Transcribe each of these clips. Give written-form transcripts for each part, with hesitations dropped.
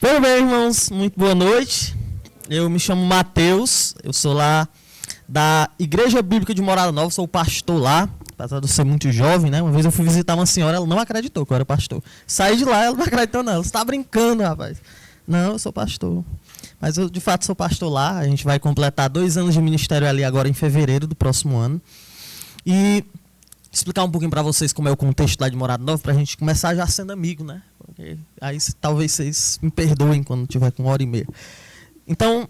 Pois bem, irmãos, muito boa noite. Eu me chamo Mateus, eu sou lá da Igreja Bíblica de Morada Nova, sou o pastor lá, apesar de eu ser muito jovem, né? Uma vez eu fui visitar uma senhora, ela não acreditou que eu era pastor. Saí de lá, ela não acreditou não, você está brincando, rapaz. Não, eu sou pastor. Mas eu, de fato, sou pastor lá, a gente vai completar 2 anos de ministério ali agora em fevereiro do próximo ano. E explicar um pouquinho para vocês como é o contexto lá de Morada Nova, para a gente começar já sendo amigo, né? Porque aí talvez vocês me perdoem quando tiver com 1h30. Então,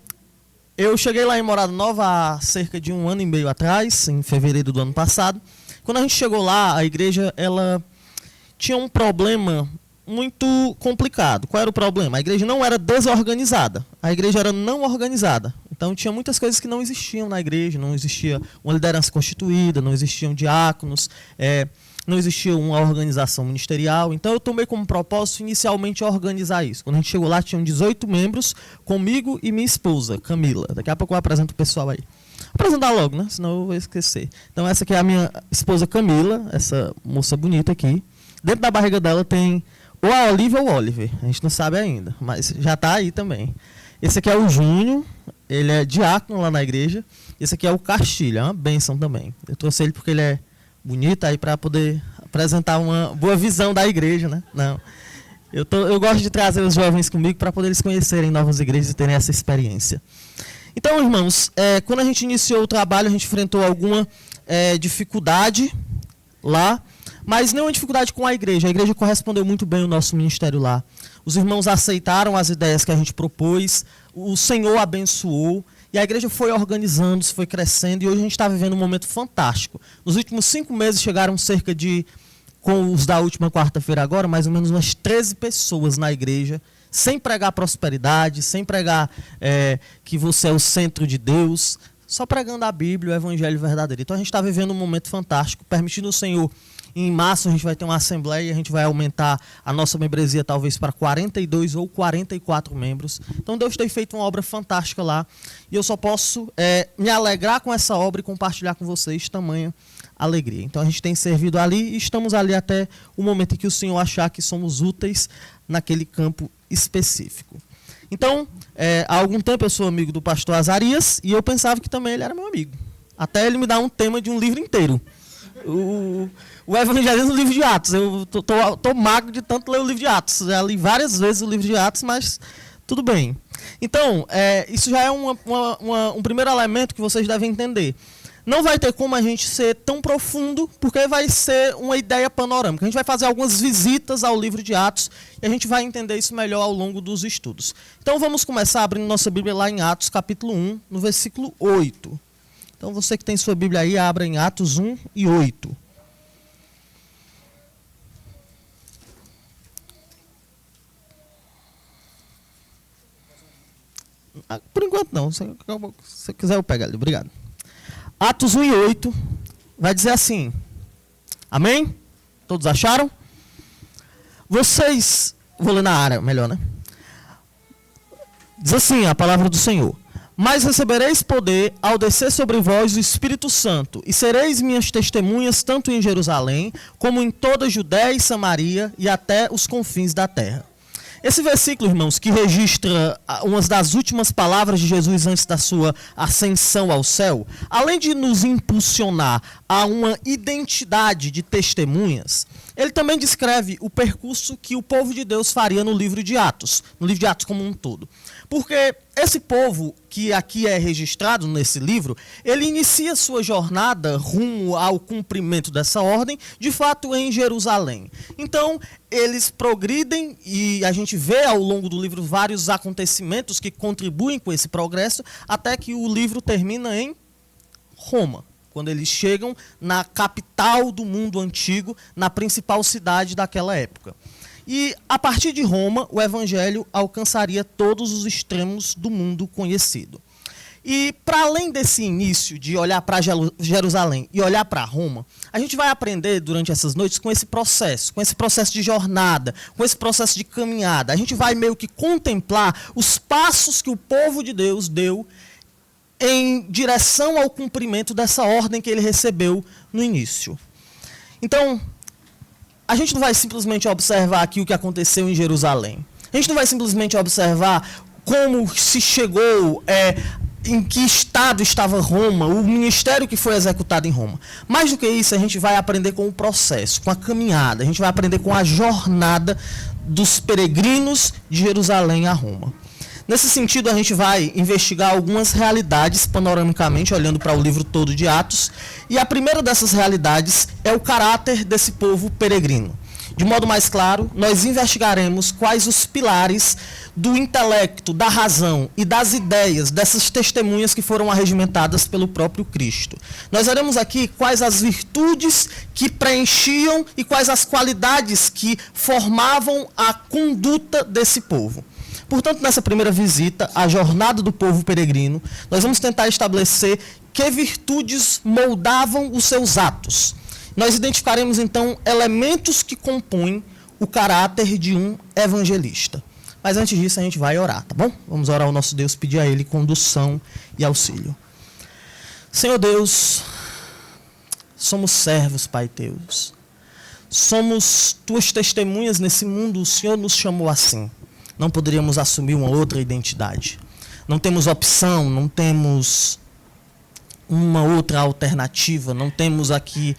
eu cheguei lá em Morada Nova há cerca de 1 ano e meio atrás, em fevereiro do ano passado. Quando a gente chegou lá, a igreja ela tinha um problema muito complicado. Qual era o problema? A igreja não era desorganizada, a igreja era não organizada. Então tinha muitas coisas que não existiam na igreja, não existia uma liderança constituída, não existiam diáconos, não existia uma organização ministerial. Então eu tomei como propósito inicialmente organizar isso. Quando a gente chegou lá, tinham 18 membros, comigo e minha esposa, Camila. Daqui a pouco eu apresento o pessoal aí. Vou apresentar logo, né? Senão eu vou esquecer. Então essa aqui é a minha esposa Camila, essa moça bonita aqui. Dentro da barriga dela tem ou a Olivia ou o Oliver, a gente não sabe ainda, mas já está aí também. Esse aqui é o Júnior, ele é diácono lá na igreja. Esse aqui é o Castilho, é uma bênção também. Eu trouxe ele porque ele é bonito aí para poder apresentar uma boa visão da igreja, né? Não. Eu gosto de trazer os jovens comigo para poder eles conhecerem novas igrejas e terem essa experiência. Então, irmãos, quando a gente iniciou o trabalho, a gente enfrentou alguma dificuldade lá, mas não uma dificuldade com a igreja. A igreja correspondeu muito bem ao nosso ministério lá. Os irmãos aceitaram as ideias que a gente propôs, o Senhor abençoou, e a igreja foi organizando-se, foi crescendo, e hoje a gente está vivendo um momento fantástico. Nos últimos 5 meses chegaram cerca de, com os da última quarta-feira agora, mais ou menos umas 13 pessoas na igreja, sem pregar prosperidade, sem pregar que você é o centro de Deus, só pregando a Bíblia, o Evangelho verdadeiro. Então a gente está vivendo um momento fantástico, permitindo o Senhor. Em março a gente vai ter uma assembleia e a gente vai aumentar a nossa membresia talvez para 42 ou 44 membros. Então Deus tem feito uma obra fantástica lá. E eu só posso me alegrar com essa obra e compartilhar com vocês tamanha alegria. Então a gente tem servido ali e estamos ali até o momento em que o Senhor achar que somos úteis naquele campo específico. Então, há algum tempo eu sou amigo do pastor Azarias e eu pensava que também ele era meu amigo. Até ele me dá um tema de um livro inteiro. O Evangelismo no livro de Atos. Eu tô magro de tanto ler o livro de Atos. Já li várias vezes o livro de Atos, mas tudo bem. Então, isso já é um primeiro elemento que vocês devem entender. Não vai ter como a gente ser tão profundo, porque vai ser uma ideia panorâmica. A gente vai fazer algumas visitas ao livro de Atos e a gente vai entender isso melhor ao longo dos estudos. Então vamos começar abrindo nossa Bíblia lá em Atos, capítulo 1, no versículo 8. Então você que tem sua Bíblia aí, abra em Atos 1 e 8. Por enquanto não, se você quiser eu pego ali, obrigado. Atos 1 e 8 vai dizer assim, amém? Todos acharam? Vocês, vou ler na área, melhor, né? Diz assim a palavra do Senhor. Mas recebereis poder ao descer sobre vós o Espírito Santo, e sereis minhas testemunhas tanto em Jerusalém, como em toda a Judéia e Samaria, e até os confins da terra. Esse versículo, irmãos, que registra umas das últimas palavras de Jesus antes da sua ascensão ao céu, além de nos impulsionar a uma identidade de testemunhas, ele também descreve o percurso que o povo de Deus faria no livro de Atos como um todo. Porque esse povo que aqui é registrado nesse livro, ele inicia sua jornada rumo ao cumprimento dessa ordem, de fato em Jerusalém. Então, eles progridem e a gente vê ao longo do livro vários acontecimentos que contribuem com esse progresso, até que o livro termina em Roma, quando eles chegam na capital do mundo antigo, na principal cidade daquela época. E, a partir de Roma, o evangelho alcançaria todos os extremos do mundo conhecido. E, para além desse início de olhar para Jerusalém e olhar para Roma, a gente vai aprender durante essas noites com esse processo de jornada, com esse processo de caminhada. A gente vai meio que contemplar os passos que o povo de Deus deu em direção ao cumprimento dessa ordem que ele recebeu no início. Então, a gente não vai simplesmente observar aqui o que aconteceu em Jerusalém. A gente não vai simplesmente observar como se chegou, em que estado estava Roma, o ministério que foi executado em Roma. Mais do que isso, a gente vai aprender com o processo, com a caminhada, a gente vai aprender com a jornada dos peregrinos de Jerusalém a Roma. Nesse sentido, a gente vai investigar algumas realidades panoramicamente, olhando para o livro todo de Atos, e a primeira dessas realidades é o caráter desse povo peregrino. De modo mais claro, nós investigaremos quais os pilares do intelecto, da razão e das ideias dessas testemunhas que foram arregimentadas pelo próprio Cristo. Nós veremos aqui quais as virtudes que preenchiam e quais as qualidades que formavam a conduta desse povo. Portanto, nessa primeira visita, à jornada do povo peregrino, nós vamos tentar estabelecer que virtudes moldavam os seus atos. Nós identificaremos, então, elementos que compõem o caráter de um evangelista. Mas antes disso, a gente vai orar, tá bom? Vamos orar ao nosso Deus, pedir a Ele condução e auxílio. Senhor Deus, somos servos, Pai Teus. Somos Tuas testemunhas nesse mundo, o Senhor nos chamou assim. Não poderíamos assumir uma outra identidade. Não temos opção, não temos uma outra alternativa, não temos aqui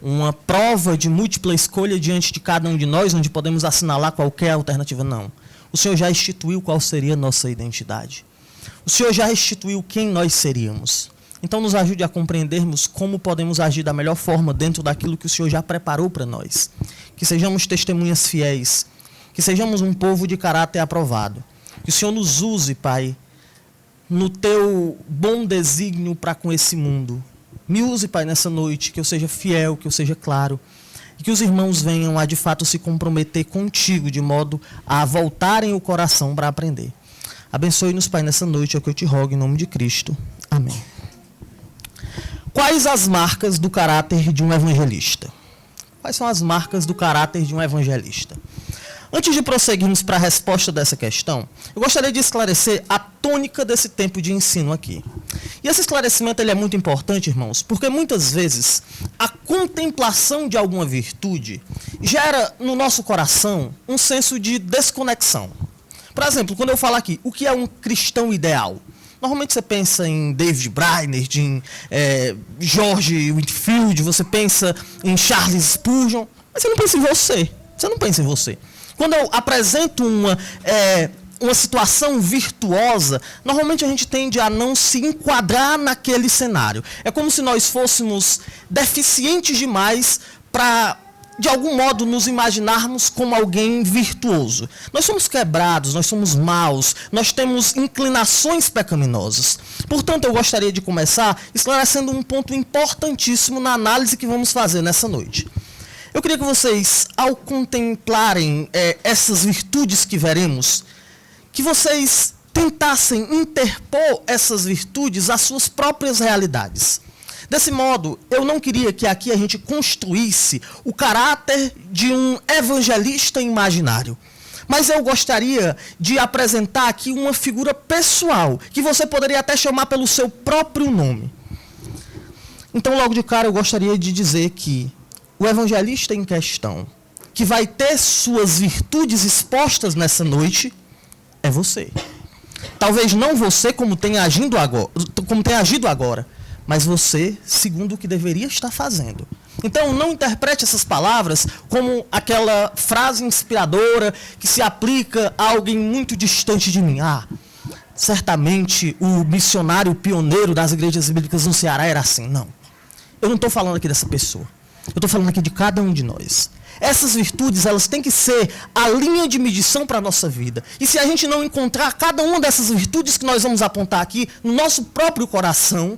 uma prova de múltipla escolha diante de cada um de nós, onde podemos assinalar qualquer alternativa, não. O Senhor já instituiu qual seria a nossa identidade. O Senhor já instituiu quem nós seríamos. Então nos ajude a compreendermos como podemos agir da melhor forma dentro daquilo que o Senhor já preparou para nós. Que sejamos testemunhas fiéis, que sejamos um povo de caráter aprovado. Que o Senhor nos use, Pai, no Teu bom desígnio para com esse mundo. Me use, Pai, nessa noite, que eu seja fiel, que eu seja claro, e que os irmãos venham a, de fato, se comprometer contigo, de modo a voltarem o coração para aprender. Abençoe-nos, Pai, nessa noite, é o que eu te rogo, em nome de Cristo. Amém. Quais as marcas do caráter de um evangelista? Quais são as marcas do caráter de um evangelista? Antes de prosseguirmos para a resposta dessa questão, eu gostaria de esclarecer a tônica desse tempo de ensino aqui. E esse esclarecimento ele é muito importante, irmãos, porque muitas vezes a contemplação de alguma virtude gera no nosso coração um senso de desconexão. Por exemplo, quando eu falo aqui, o que é um cristão ideal? Normalmente você pensa em David Brainerd, em George Whitefield, você pensa em Charles Spurgeon, mas você não pensa em você. Você não pensa em você. Quando eu apresento uma situação virtuosa, normalmente a gente tende a não se enquadrar naquele cenário. É como se nós fôssemos deficientes demais para, de algum modo, nos imaginarmos como alguém virtuoso. Nós somos quebrados, nós somos maus, nós temos inclinações pecaminosas. Portanto, eu gostaria de começar esclarecendo um ponto importantíssimo na análise que vamos fazer nessa noite. Eu queria que vocês, ao contemplarem essas virtudes que veremos, que vocês tentassem interpor essas virtudes às suas próprias realidades. Desse modo, eu não queria que aqui a gente construísse o caráter de um evangelista imaginário. Mas eu gostaria de apresentar aqui uma figura pessoal, que você poderia até chamar pelo seu próprio nome. Então, logo de cara, eu gostaria de dizer que o evangelista em questão, que vai ter suas virtudes expostas nessa noite, é você. Talvez não você como tem agido agora, mas você segundo o que deveria estar fazendo. Então não interprete essas palavras como aquela frase inspiradora que se aplica a alguém muito distante de mim. Certamente o missionário pioneiro das igrejas bíblicas no Ceará era assim. Não. Eu não estou falando aqui dessa pessoa. Eu estou falando aqui de cada um de nós. Essas virtudes, elas têm que ser a linha de medição para a nossa vida. E se a gente não encontrar cada uma dessas virtudes que nós vamos apontar aqui no nosso próprio coração,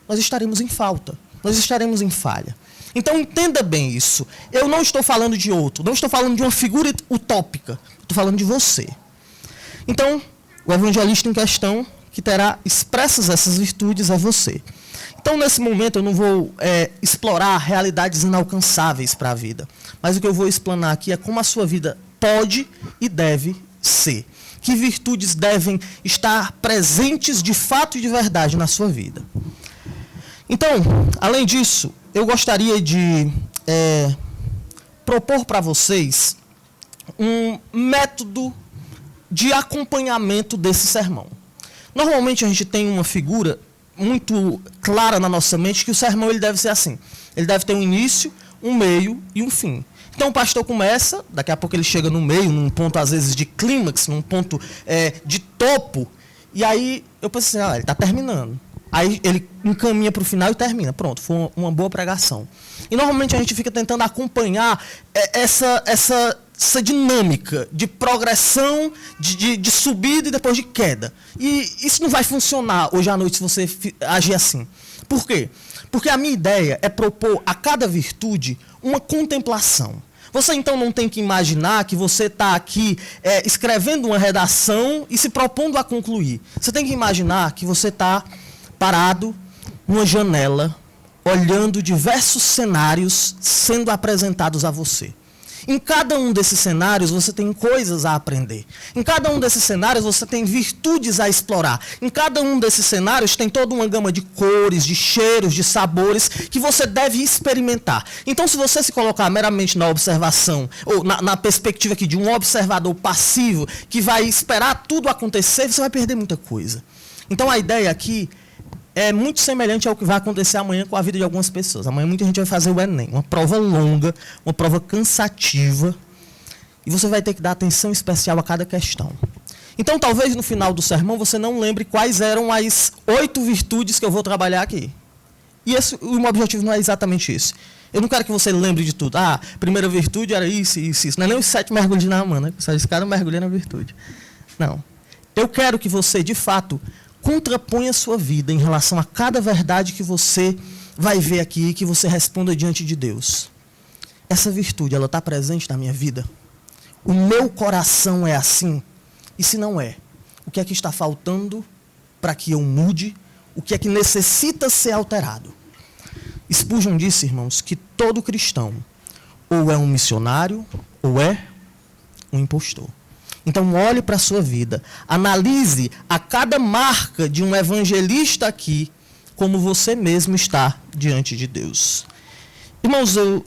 nós estaremos em falta, nós estaremos em falha. Então entenda bem isso. Eu não estou falando de outro, não estou falando de uma figura utópica, estou falando de você. Então, o evangelista em questão, que terá expressas essas virtudes, é você. Então, nesse momento, eu não vou explorar realidades inalcançáveis para a vida. Mas o que eu vou explanar aqui é como a sua vida pode e deve ser. Que virtudes devem estar presentes de fato e de verdade na sua vida. Então, além disso, eu gostaria de propor para vocês um método de acompanhamento desse sermão. Normalmente a gente tem uma figura muito clara na nossa mente que o sermão ele deve ser assim. Ele deve ter um início, um meio e um fim. Então o pastor começa, daqui a pouco ele chega no meio, num ponto às vezes de clímax, num ponto de topo, e aí eu pensei assim, ele está terminando. Aí ele encaminha para o final e termina. Pronto, foi uma boa pregação. E normalmente a gente fica tentando acompanhar essa dinâmica de progressão, de subida e depois de queda. E isso não vai funcionar hoje à noite se você agir assim. Por quê? Porque a minha ideia é propor a cada virtude uma contemplação. Você então não tem que imaginar que você está aqui escrevendo uma redação e se propondo a concluir. Você tem que imaginar que você está parado numa janela, olhando diversos cenários sendo apresentados a você. Em cada um desses cenários você tem coisas a aprender. Em cada um desses cenários você tem virtudes a explorar. Em cada um desses cenários tem toda uma gama de cores, de cheiros, de sabores que você deve experimentar. Então, se você se colocar meramente na observação, ou na perspectiva aqui de um observador passivo que vai esperar tudo acontecer, você vai perder muita coisa. Então, a ideia aqui é muito semelhante ao que vai acontecer amanhã com a vida de algumas pessoas. Amanhã muita gente vai fazer o Enem, uma prova longa, uma prova cansativa, e você vai ter que dar atenção especial a cada questão. Então, talvez no final do sermão você não lembre quais eram as 8 virtudes que eu vou trabalhar aqui. E o meu objetivo não é exatamente esse. Eu não quero que você lembre de tudo. A primeira virtude era isso, isso, isso. Não é nem os 7 mergulhos de Naamã, né? Esse cara mergulha na virtude. Não. Eu quero que você, de fato, contraponha a sua vida em relação a cada verdade que você vai ver aqui e que você responda diante de Deus. Essa virtude, ela está presente na minha vida? O meu coração é assim? E se não é, o que é que está faltando para que eu mude? O que é que necessita ser alterado? Spurgeon disse, irmãos, que todo cristão ou é um missionário ou é um impostor. Então, olhe para a sua vida, analise a cada marca de um evangelista aqui, como você mesmo está diante de Deus. Irmãos, eu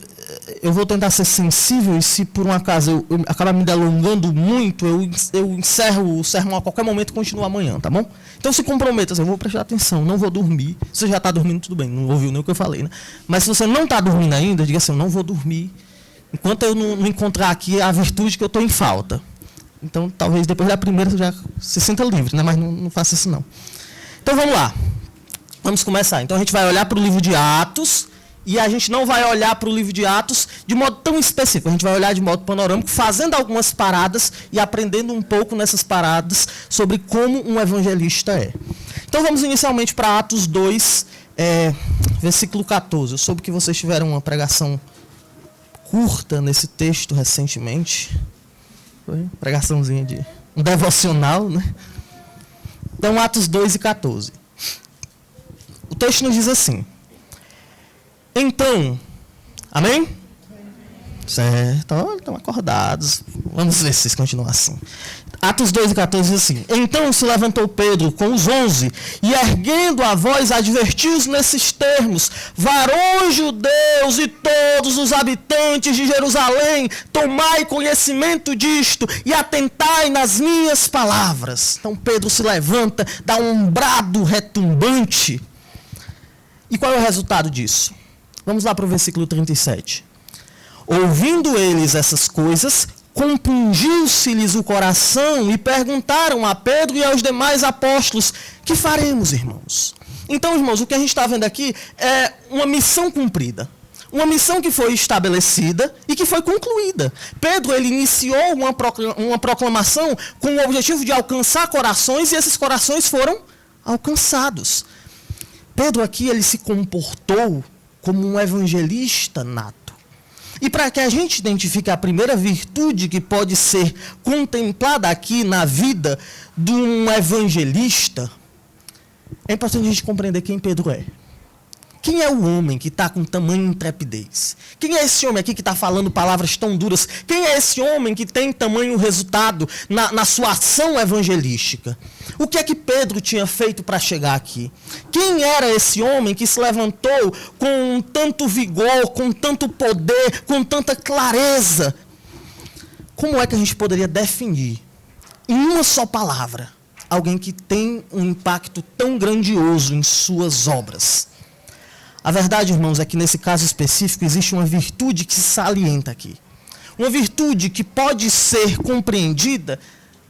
vou tentar ser sensível e se por um acaso eu acabar me delongando muito, eu encerro o sermão a qualquer momento e continuo amanhã, tá bom? Então se comprometa, eu vou prestar atenção, não vou dormir. Se você já está dormindo, tudo bem, não ouviu nem o que eu falei, né? Mas se você não está dormindo ainda, diga assim, eu não vou dormir, enquanto eu não encontrar aqui a virtude que eu estou em falta. Então, talvez depois da primeira você já se sinta livre, né? Mas não faça isso, não. Então, vamos lá. Vamos começar. Então, a gente vai olhar para o livro de Atos, e a gente não vai olhar para o livro de Atos de modo tão específico. A gente vai olhar de modo panorâmico, fazendo algumas paradas e aprendendo um pouco nessas paradas sobre como um evangelista é. Então, vamos inicialmente para Atos 2, versículo 14. Eu soube que vocês tiveram uma pregação curta nesse texto recentemente. Foi pregaçãozinha de um devocional, né? Então, Atos 2 e 14. O texto nos diz assim. Então, amém? Certo, estão acordados. Vamos ver se vocês continuam assim. Atos 2 e 14 diz assim. Então se levantou Pedro com os 11 e erguendo a voz advertiu-os nesses termos: varões judeus e todos os habitantes de Jerusalém, tomai conhecimento disto e atentai nas minhas palavras. Então Pedro se levanta, dá um brado retumbante. E qual é o resultado disso? Vamos lá para o versículo 37. Ouvindo eles essas coisas, compungiu-se-lhes o coração e perguntaram a Pedro e aos demais apóstolos: que faremos, irmãos? Então, irmãos, o que a gente está vendo aqui é uma missão cumprida. Uma missão que foi estabelecida e que foi concluída. Pedro, ele iniciou uma proclamação com o objetivo de alcançar corações e esses corações foram alcançados. Pedro aqui, ele se comportou como um evangelista nato. E para que a gente identifique a primeira virtude que pode ser contemplada aqui na vida de um evangelista, é importante a gente compreender quem Pedro é. Quem é o homem que está com tamanha intrepidez? Quem é esse homem aqui que está falando palavras tão duras? Quem é esse homem que tem tamanho resultado na sua ação evangelística? O que é que Pedro tinha feito para chegar aqui? Quem era esse homem que se levantou com tanto vigor, com tanto poder, com tanta clareza? Como é que a gente poderia definir em uma só palavra, alguém que tem um impacto tão grandioso em suas obras. A verdade, irmãos, é que nesse caso específico existe uma virtude que se salienta aqui. Uma virtude que pode ser compreendida,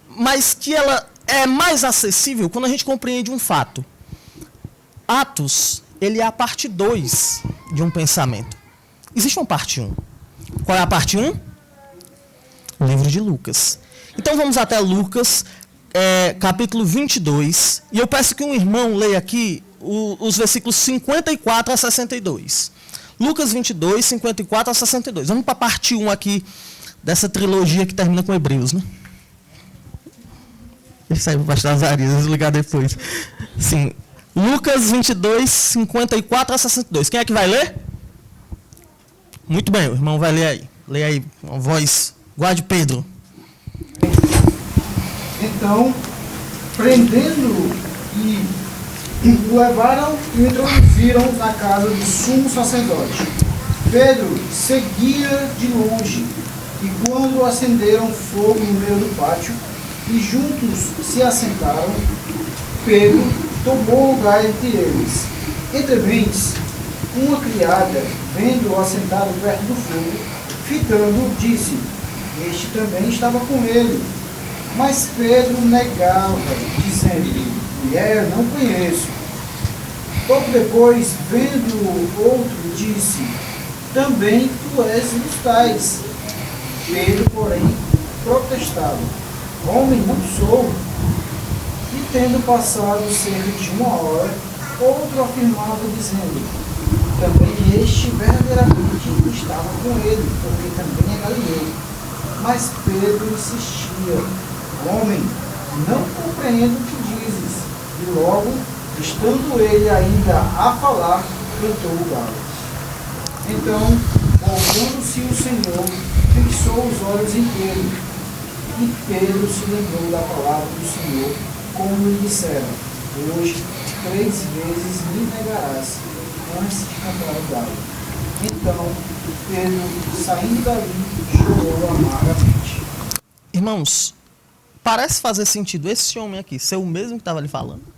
mas que ela é mais acessível quando a gente compreende um fato. Atos, ele é a parte 2 de um pensamento. Existe uma parte 1. Qual é a parte 1? O livro de Lucas. Então vamos até Lucas, capítulo 22, e eu peço que um irmão leia aqui os versículos 54 a 62. Lucas 22, 54 a 62. Vamos para a parte 1 aqui dessa trilogia que termina com Hebreus, né? Deixa eu sair para o pastor Azarias, vou ligar depois. Sim. Lucas 22, 54 a 62. Quem é que vai ler? Muito bem, o irmão vai ler aí. Leia aí, uma voz. Guarde Pedro. Então, prendendo-o o levaram e o introduziram na casa do sumo sacerdote. Pedro seguia de longe, e quando acenderam fogo no meio do pátio, e juntos se assentaram, Pedro tomou lugar entre eles. Entrementes, uma criada, vendo-o assentado perto do fogo, fitando, disse: este também estava com ele. Mas Pedro negava, dizendo: mulher, não conheço. Pouco depois, vendo outro, disse: também tu és um dos tais. Pedro, porém, protestava: homem, não sou. E tendo passado cerca de uma hora, outro afirmava, dizendo: também este verdadeiramente estava com ele, porque também é galileu. Mas Pedro insistia: homem, não compreendo o que dizes. E logo, estando ele ainda a falar, cantou o galo. Então, voltando-se o Senhor, fixou os olhos em Pedro. E Pedro se lembrou da palavra do Senhor, como lhe disseram: hoje 3 vezes me negarás, antes de cantar o galo. Então, Pedro, saindo dali, chorou amargamente. Irmãos, parece fazer sentido esse homem aqui ser o mesmo que estava ali falando?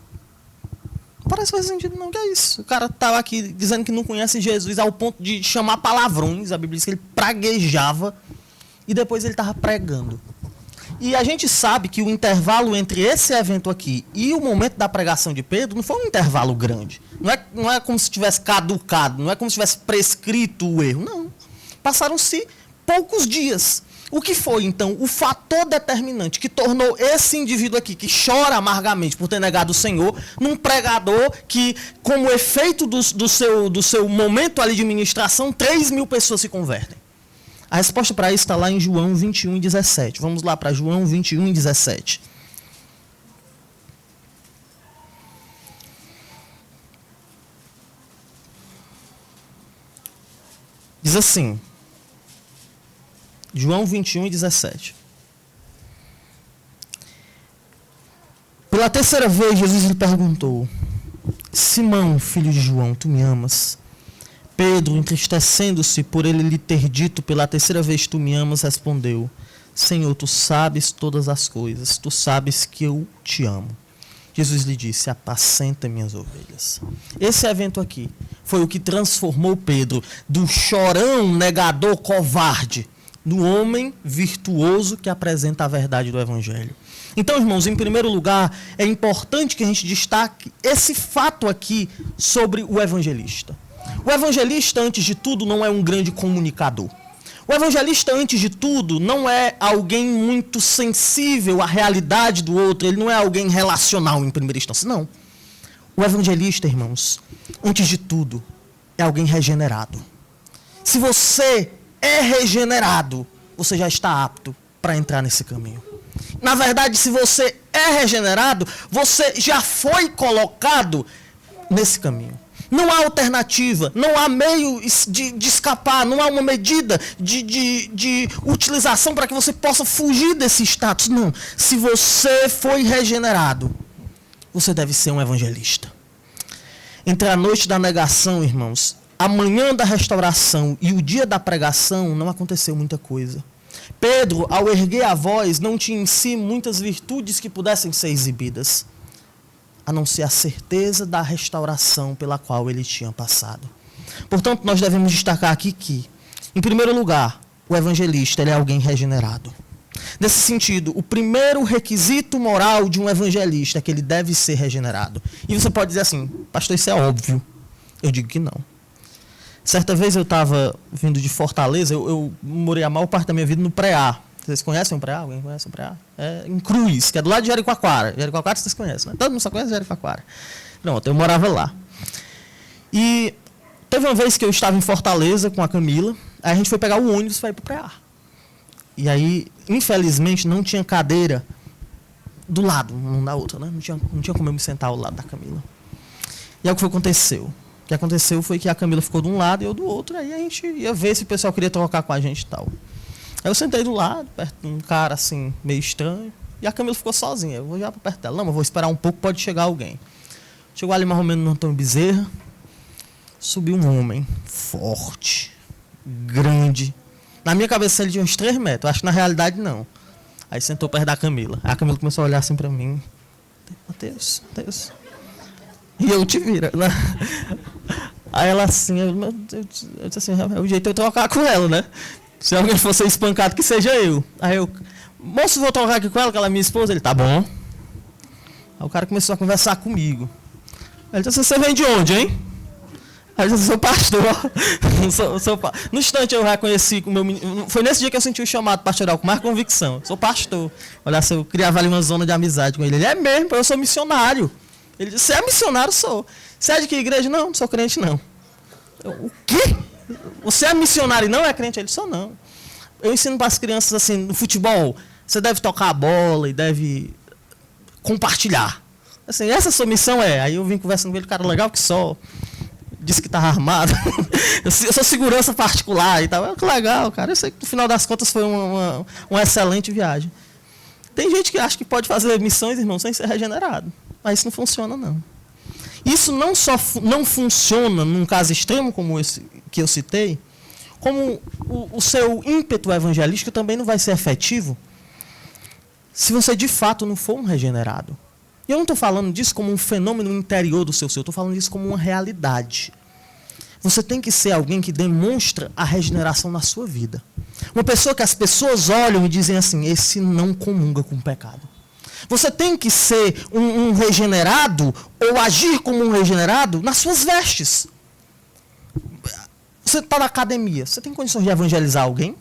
Não parece fazer sentido não, que é isso? O cara estava aqui dizendo que não conhece Jesus ao ponto de chamar palavrões. A Bíblia diz que ele praguejava e depois ele estava pregando. E a gente sabe que o intervalo entre esse evento aqui e o momento da pregação de Pedro não foi um intervalo grande. Não é como se tivesse caducado, não é como se tivesse prescrito o erro, não. Passaram-se poucos dias. O que foi, então, o fator determinante que tornou esse indivíduo aqui, que chora amargamente por ter negado o Senhor, num pregador que, como efeito do seu momento ali de ministração, 3.000 pessoas se convertem? A resposta para isso está lá em João 21 e 17. Vamos lá para João 21 e 17. Diz assim, João 21 e 17. Pela terceira vez, Jesus lhe perguntou: Simão, filho de João, tu me amas? Pedro, entristecendo-se por ele lhe ter dito pela terceira vez: tu me amas, respondeu: Senhor, tu sabes todas as coisas, tu sabes que eu te amo. Jesus lhe disse: apacenta minhas ovelhas. Esse evento aqui foi o que transformou Pedro do chorão, negador, covarde, no homem virtuoso que apresenta a verdade do Evangelho. Então, irmãos, em primeiro lugar, é importante que a gente destaque esse fato aqui sobre o evangelista. O evangelista, antes de tudo, não é um grande comunicador. O evangelista, antes de tudo, não é alguém muito sensível à realidade do outro, ele não é alguém relacional em primeira instância, não. O evangelista, irmãos, antes de tudo, é alguém regenerado. Se você é regenerado, você já está apto para entrar nesse caminho. Na verdade, se você é regenerado, você já foi colocado nesse caminho. Não há alternativa, não há meio de escapar, não há uma medida de utilização para que você possa fugir desse status. Não. Se você foi regenerado, você deve ser um evangelista. Entre a noite da negação, irmãos, a manhã da restauração e o dia da pregação, não aconteceu muita coisa. Pedro, ao erguer a voz, não tinha em si muitas virtudes que pudessem ser exibidas, a não ser a certeza da restauração pela qual ele tinha passado. Portanto, nós devemos destacar aqui que, em primeiro lugar, o evangelista ele é alguém regenerado. Nesse sentido, o primeiro requisito moral de um evangelista é que ele deve ser regenerado. E você pode dizer assim, pastor, isso é óbvio. Eu digo que não. Certa vez eu estava vindo de Fortaleza, eu morei a maior parte da minha vida no Preá. Vocês conhecem o Preá? Alguém conhece o Preá? É em Cruz, que é do lado de Jericoacoara. Jericoacoara vocês conhecem, né? Todo mundo só conhece Jericoacoara. Pronto, eu morava lá. E teve uma vez que eu estava em Fortaleza com a Camila, aí a gente foi pegar o ônibus para ir para o Preá. E aí, infelizmente, não tinha cadeira do lado, um da outra, né? Não tinha como eu me sentar ao lado da Camila. E aí o que aconteceu? O que aconteceu foi que a Camila ficou de um lado e eu do outro, aí a gente ia ver se o pessoal queria trocar com a gente e tal. Aí eu sentei do lado, perto de um cara assim, meio estranho, e a Camila ficou sozinha. Eu vou já para perto dela. Não, mas vou esperar um pouco, pode chegar alguém. Chegou ali mais ou menos no Antônio Bezerra, subiu um homem forte, grande. Na minha cabeça ele tinha uns 3 metros, acho que na realidade não. Aí sentou perto da Camila. Aí a Camila começou a olhar assim pra mim. Mateus. E eu te vira, né? Aí ela assim, eu disse assim, é o jeito de eu trocar com ela, né? Se alguém fosse espancado, que seja eu. Aí eu, moço, vou trocar aqui com ela, que ela é minha esposa. Ele, tá bom. Aí o cara começou a conversar comigo. Ele disse, você vem de onde, hein? Aí eu disse, sou pastor. No instante eu reconheci, foi nesse dia que eu senti o chamado pastoral com mais convicção. Sou pastor. Olha, se eu criava ali uma zona de amizade com ele. Ele, é mesmo, eu sou missionário. Ele disse, você é missionário? Sou. Você é de que igreja? Não sou crente não. Eu, o quê? Você é missionário e não é crente? Ele, sou não. Eu ensino para as crianças assim, no futebol, você deve tocar a bola e deve compartilhar. Assim, essa sua missão é. Aí eu vim conversando com ele, cara legal que só. Disse que estava armado. Eu sou segurança particular e tal. Que legal, cara. Eu sei que no final das contas foi uma excelente viagem. Tem gente que acha que pode fazer missões, irmão, sem ser regenerado. Mas isso não funciona, não. Isso não só não funciona num caso extremo como esse que eu citei, como o seu ímpeto evangelístico também não vai ser efetivo se você de fato não for um regenerado. E eu não estou falando disso como um fenômeno interior do seu ser, eu estou falando disso como uma realidade. Você tem que ser alguém que demonstra a regeneração na sua vida. Uma pessoa que as pessoas olham e dizem assim, esse não comunga com o pecado. Você tem que ser um regenerado ou agir como um regenerado nas suas vestes. Você está na academia, você tem condições de evangelizar alguém?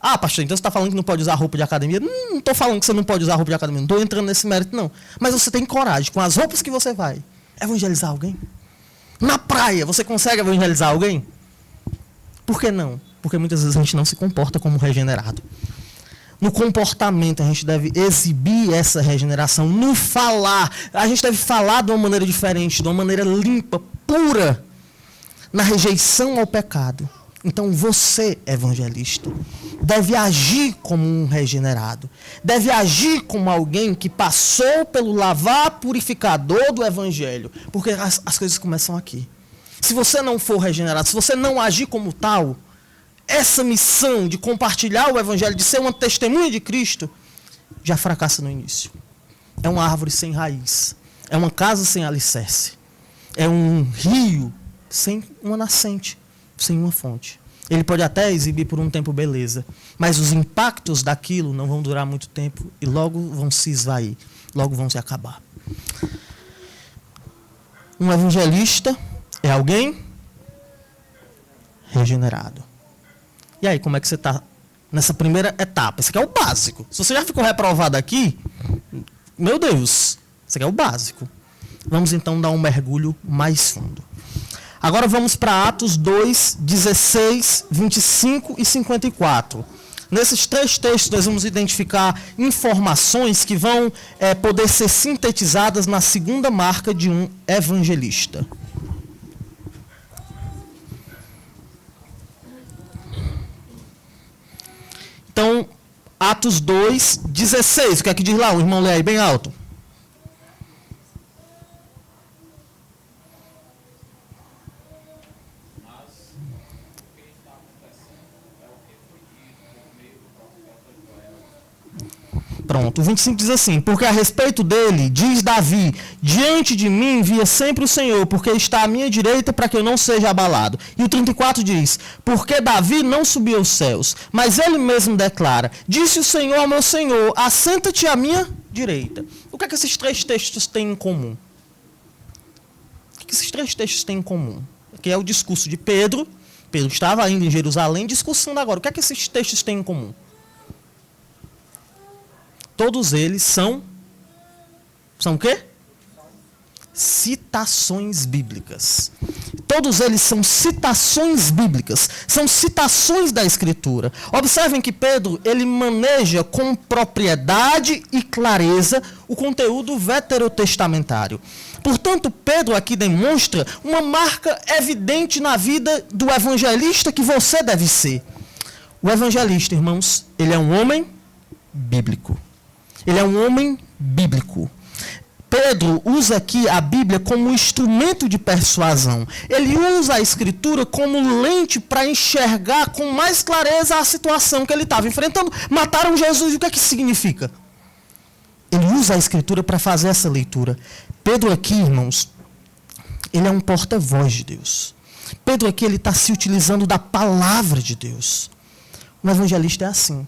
Ah, pastor, então você está falando que não pode usar roupa de academia? Não estou falando que você não pode usar roupa de academia, não estou entrando nesse mérito, não. Mas você tem coragem, com as roupas que você vai, evangelizar alguém? Na praia, você consegue evangelizar alguém? Por que não? Porque muitas vezes a gente não se comporta como regenerado. No comportamento, a gente deve exibir essa regeneração. No falar, a gente deve falar de uma maneira diferente, de uma maneira limpa, pura, na rejeição ao pecado. Então, você, evangelista, deve agir como um regenerado. Deve agir como alguém que passou pelo lavar purificador do evangelho. Porque as coisas começam aqui. Se você não for regenerado, se você não agir como tal, essa missão de compartilhar o evangelho, de ser uma testemunha de Cristo, já fracassa no início. É uma árvore sem raiz. É uma casa sem alicerce. É um rio sem uma nascente, sem uma fonte. Ele pode até exibir por um tempo beleza, mas os impactos daquilo não vão durar muito tempo e logo vão se esvair, logo vão se acabar. Um evangelista é alguém regenerado. E aí, como é que você está nessa primeira etapa? Esse aqui é o básico. Se você já ficou reprovado aqui, meu Deus, esse aqui é o básico. Vamos então dar um mergulho mais fundo. Agora vamos para Atos 2, 16, 25 e 54. Nesses 3 textos nós vamos identificar informações que vão poder ser sintetizadas na segunda marca de um evangelista. Então, Atos 2, 16. O que é que diz lá? O irmão lê aí bem alto. Pronto, o 25 diz assim: porque a respeito dele, diz Davi, diante de mim via sempre o Senhor, porque está à minha direita para que eu não seja abalado. E o 34 diz: porque Davi não subiu aos céus, mas ele mesmo declara, disse o Senhor ao meu Senhor, assenta-te à minha direita. O que é que esses três textos têm em comum? O que esses três textos têm em comum? Que é o discurso de Pedro. Pedro estava ainda em Jerusalém, discussando agora. O que é que esses textos têm em comum? Todos eles são o quê? Citações bíblicas. Todos eles são citações bíblicas, são citações da Escritura. Observem que Pedro, ele maneja com propriedade e clareza o conteúdo veterotestamentário. Portanto, Pedro aqui demonstra uma marca evidente na vida do evangelista que você deve ser. O evangelista, irmãos, ele é um homem bíblico. Ele é um homem bíblico. Pedro usa aqui a Bíblia como instrumento de persuasão. Ele usa a Escritura como lente para enxergar com mais clareza a situação que ele estava enfrentando. Mataram Jesus, o que é que significa? Ele usa a Escritura para fazer essa leitura. Pedro aqui, irmãos, ele é um porta-voz de Deus. Pedro aqui, ele está se utilizando da palavra de Deus. Um evangelista é assim.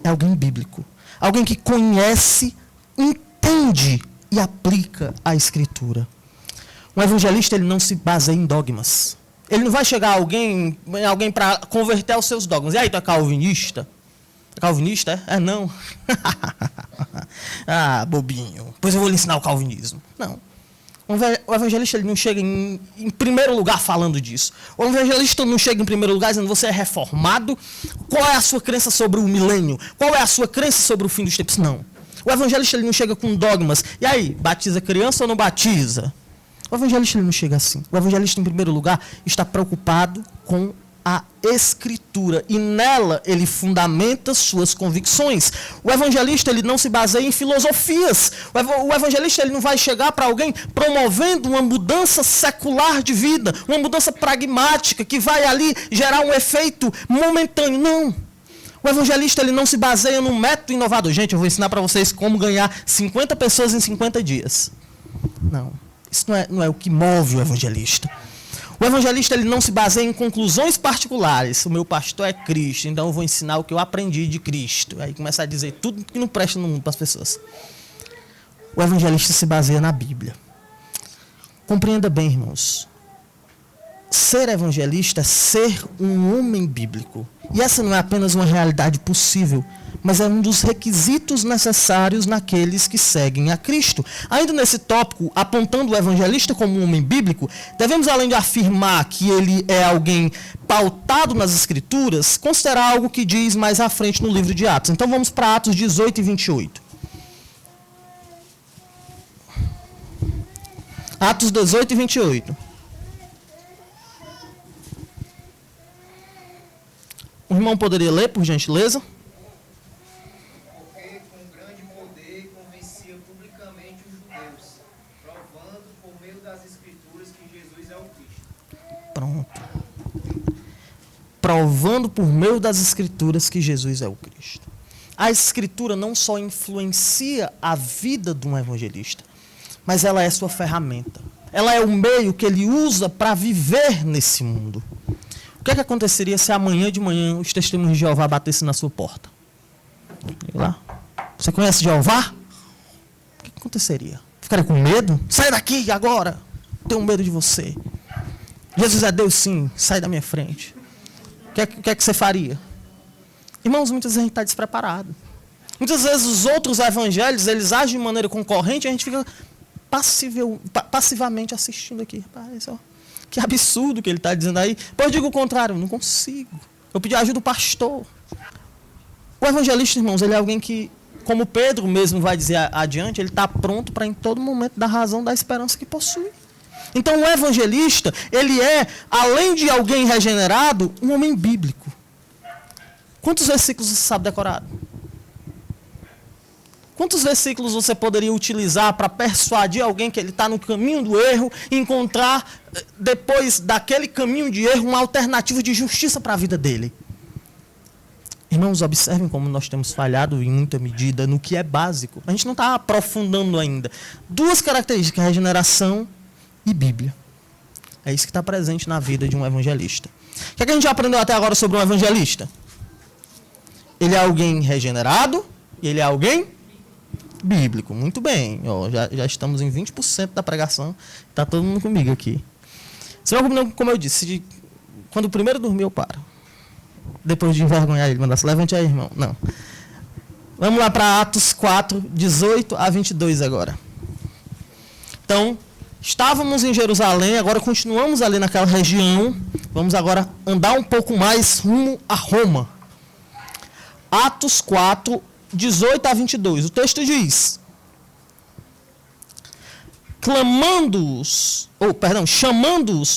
É alguém bíblico. Alguém que conhece, entende e aplica a Escritura. Um evangelista, ele não se baseia em dogmas. Ele não vai chegar alguém para converter aos seus dogmas. E aí, tu é calvinista? É calvinista, é? É não. Ah, bobinho. Pois eu vou lhe ensinar o calvinismo. Não. O evangelista, ele não chega em primeiro lugar falando disso. O evangelista não chega em primeiro lugar dizendo: você é reformado? Qual é a sua crença sobre o milênio? Qual é a sua crença sobre o fim dos tempos? Não. O evangelista, ele não chega com dogmas. E aí, batiza criança ou não batiza? O evangelista, ele não chega assim. O evangelista, em primeiro lugar, está preocupado com a Escritura. E nela, ele fundamenta suas convicções. O evangelista, ele não se baseia em filosofias. O evangelista, ele não vai chegar para alguém promovendo uma mudança secular de vida, uma mudança pragmática, que vai ali gerar um efeito momentâneo. Não. O evangelista, ele não se baseia num método inovador. Gente, eu vou ensinar para vocês como ganhar 50 pessoas em 50 dias. Não. Isso não é o que move o evangelista. O evangelista, ele não se baseia em conclusões particulares. O meu pastor é Cristo, então eu vou ensinar o que eu aprendi de Cristo. Aí começa a dizer tudo que não presta no mundo para as pessoas. O evangelista se baseia na Bíblia. Compreenda bem, irmãos. Ser evangelista é ser um homem bíblico. E essa não é apenas uma realidade possível, mas é um dos requisitos necessários naqueles que seguem a Cristo. Ainda nesse tópico, apontando o evangelista como um homem bíblico, devemos, além de afirmar que ele é alguém pautado nas Escrituras, considerar algo que diz mais à frente no livro de Atos. Então vamos para Atos 18 e 28. Atos 18 e 28. O irmão poderia ler, por gentileza? Porque com grande poder convencia publicamente os judeus, provando por meio das Escrituras que Jesus é o Cristo. Pronto. Provando por meio das Escrituras que Jesus é o Cristo. A Escritura não só influencia a vida de um evangelista, mas ela é sua ferramenta. Ela é o meio que ele usa para viver nesse mundo. O que é que aconteceria se amanhã de manhã os testemunhos de Jeová batessem na sua porta? Lá. Você conhece Jeová? O que aconteceria? Ficaria com medo? Sai daqui agora! Tenho medo de você. Jesus é Deus, sim. Sai da minha frente. O que é que você faria? Irmãos, muitas vezes a gente está despreparado. Muitas vezes os outros evangelhos, eles agem de maneira concorrente e a gente fica passivamente assistindo aqui. Rapaz, ó. Que absurdo que ele está dizendo aí. Pois digo o contrário, não consigo. Eu pedi ajuda do pastor. O evangelista, irmãos, ele é alguém que, como Pedro mesmo vai dizer adiante, ele está pronto para em todo momento dar razão da esperança que possui. Então o evangelista, ele é, além de alguém regenerado, um homem bíblico. Quantos versículos você sabe decorado? Quantos versículos você poderia utilizar para persuadir alguém que ele está no caminho do erro e encontrar, depois daquele caminho de erro, uma alternativa de justiça para a vida dele? Irmãos, observem como nós temos falhado em muita medida no que é básico. A gente não está aprofundando ainda. 2 características, regeneração e Bíblia. É isso que está presente na vida de um evangelista. O que é que a gente já aprendeu até agora sobre um evangelista? Ele é alguém regenerado e ele é alguém bíblico. Muito bem. Ó, já estamos em 20% da pregação. Está todo mundo comigo aqui. Como eu disse, quando o primeiro dormir, eu paro. Depois de envergonhar ele, mandar se levante aí, irmão. Não. Vamos lá para Atos 4, 18 a 22 agora. Então, estávamos em Jerusalém, agora continuamos ali naquela região. Vamos agora andar um pouco mais rumo a Roma. Atos 4, 18 a 22. O texto diz: chamando-os,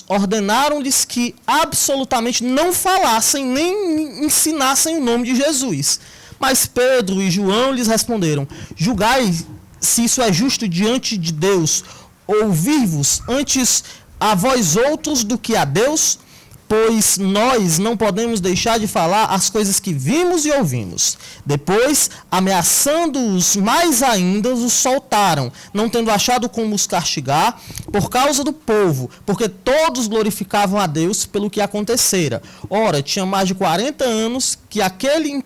ordenaram-lhes que absolutamente não falassem nem ensinassem o nome de Jesus. Mas Pedro e João lhes responderam: julgai se isso é justo diante de Deus, ouvir-vos antes a vós outros do que a Deus, pois nós não podemos deixar de falar as coisas que vimos e ouvimos. Depois, ameaçando-os mais ainda, os soltaram, não tendo achado como os castigar, por causa do povo, porque todos glorificavam a Deus pelo que acontecera. Ora, tinha mais de 40 anos aquele em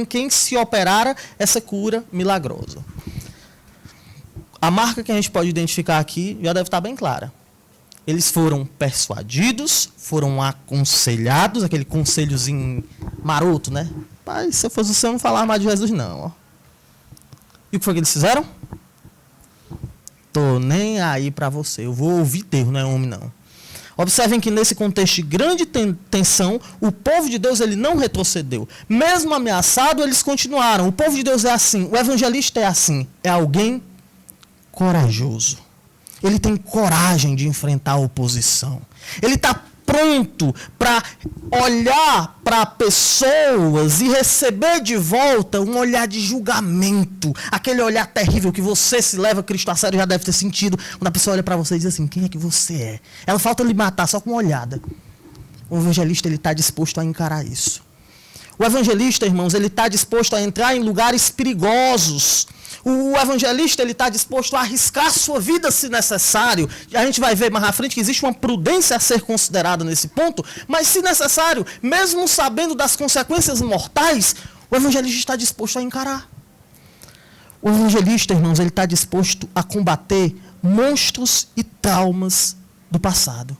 quem se operara essa cura milagrosa. A marca que a gente pode identificar aqui já deve estar bem clara. Eles foram persuadidos, foram aconselhados, aquele conselhozinho maroto, né? Pai, se eu fosse você, eu não falava mais de Jesus, não. Ó. E o que foi que eles fizeram? Tô nem aí para você, eu vou ouvir Deus, não é homem, não. Observem que nesse contexto de grande tensão, o povo de Deus ele não retrocedeu. Mesmo ameaçado, eles continuaram. O povo de Deus é assim, o evangelista é assim, é alguém corajoso. Ele tem coragem de enfrentar a oposição. Ele está pronto para olhar para pessoas e receber de volta um olhar de julgamento. Aquele olhar terrível que você, se leva Cristo a sério, já deve ter sentido. Quando a pessoa olha para você e diz assim: quem é que você é? Ela falta lhe matar só com uma olhada. O evangelista está disposto a encarar isso. O evangelista, irmãos, ele está disposto a entrar em lugares perigosos. O evangelista está disposto a arriscar a sua vida se necessário. A gente vai ver mais à frente que existe uma prudência a ser considerada nesse ponto, mas se necessário, mesmo sabendo das consequências mortais, o evangelista está disposto a encarar. O evangelista, irmãos, ele está disposto a combater monstros e traumas do passado.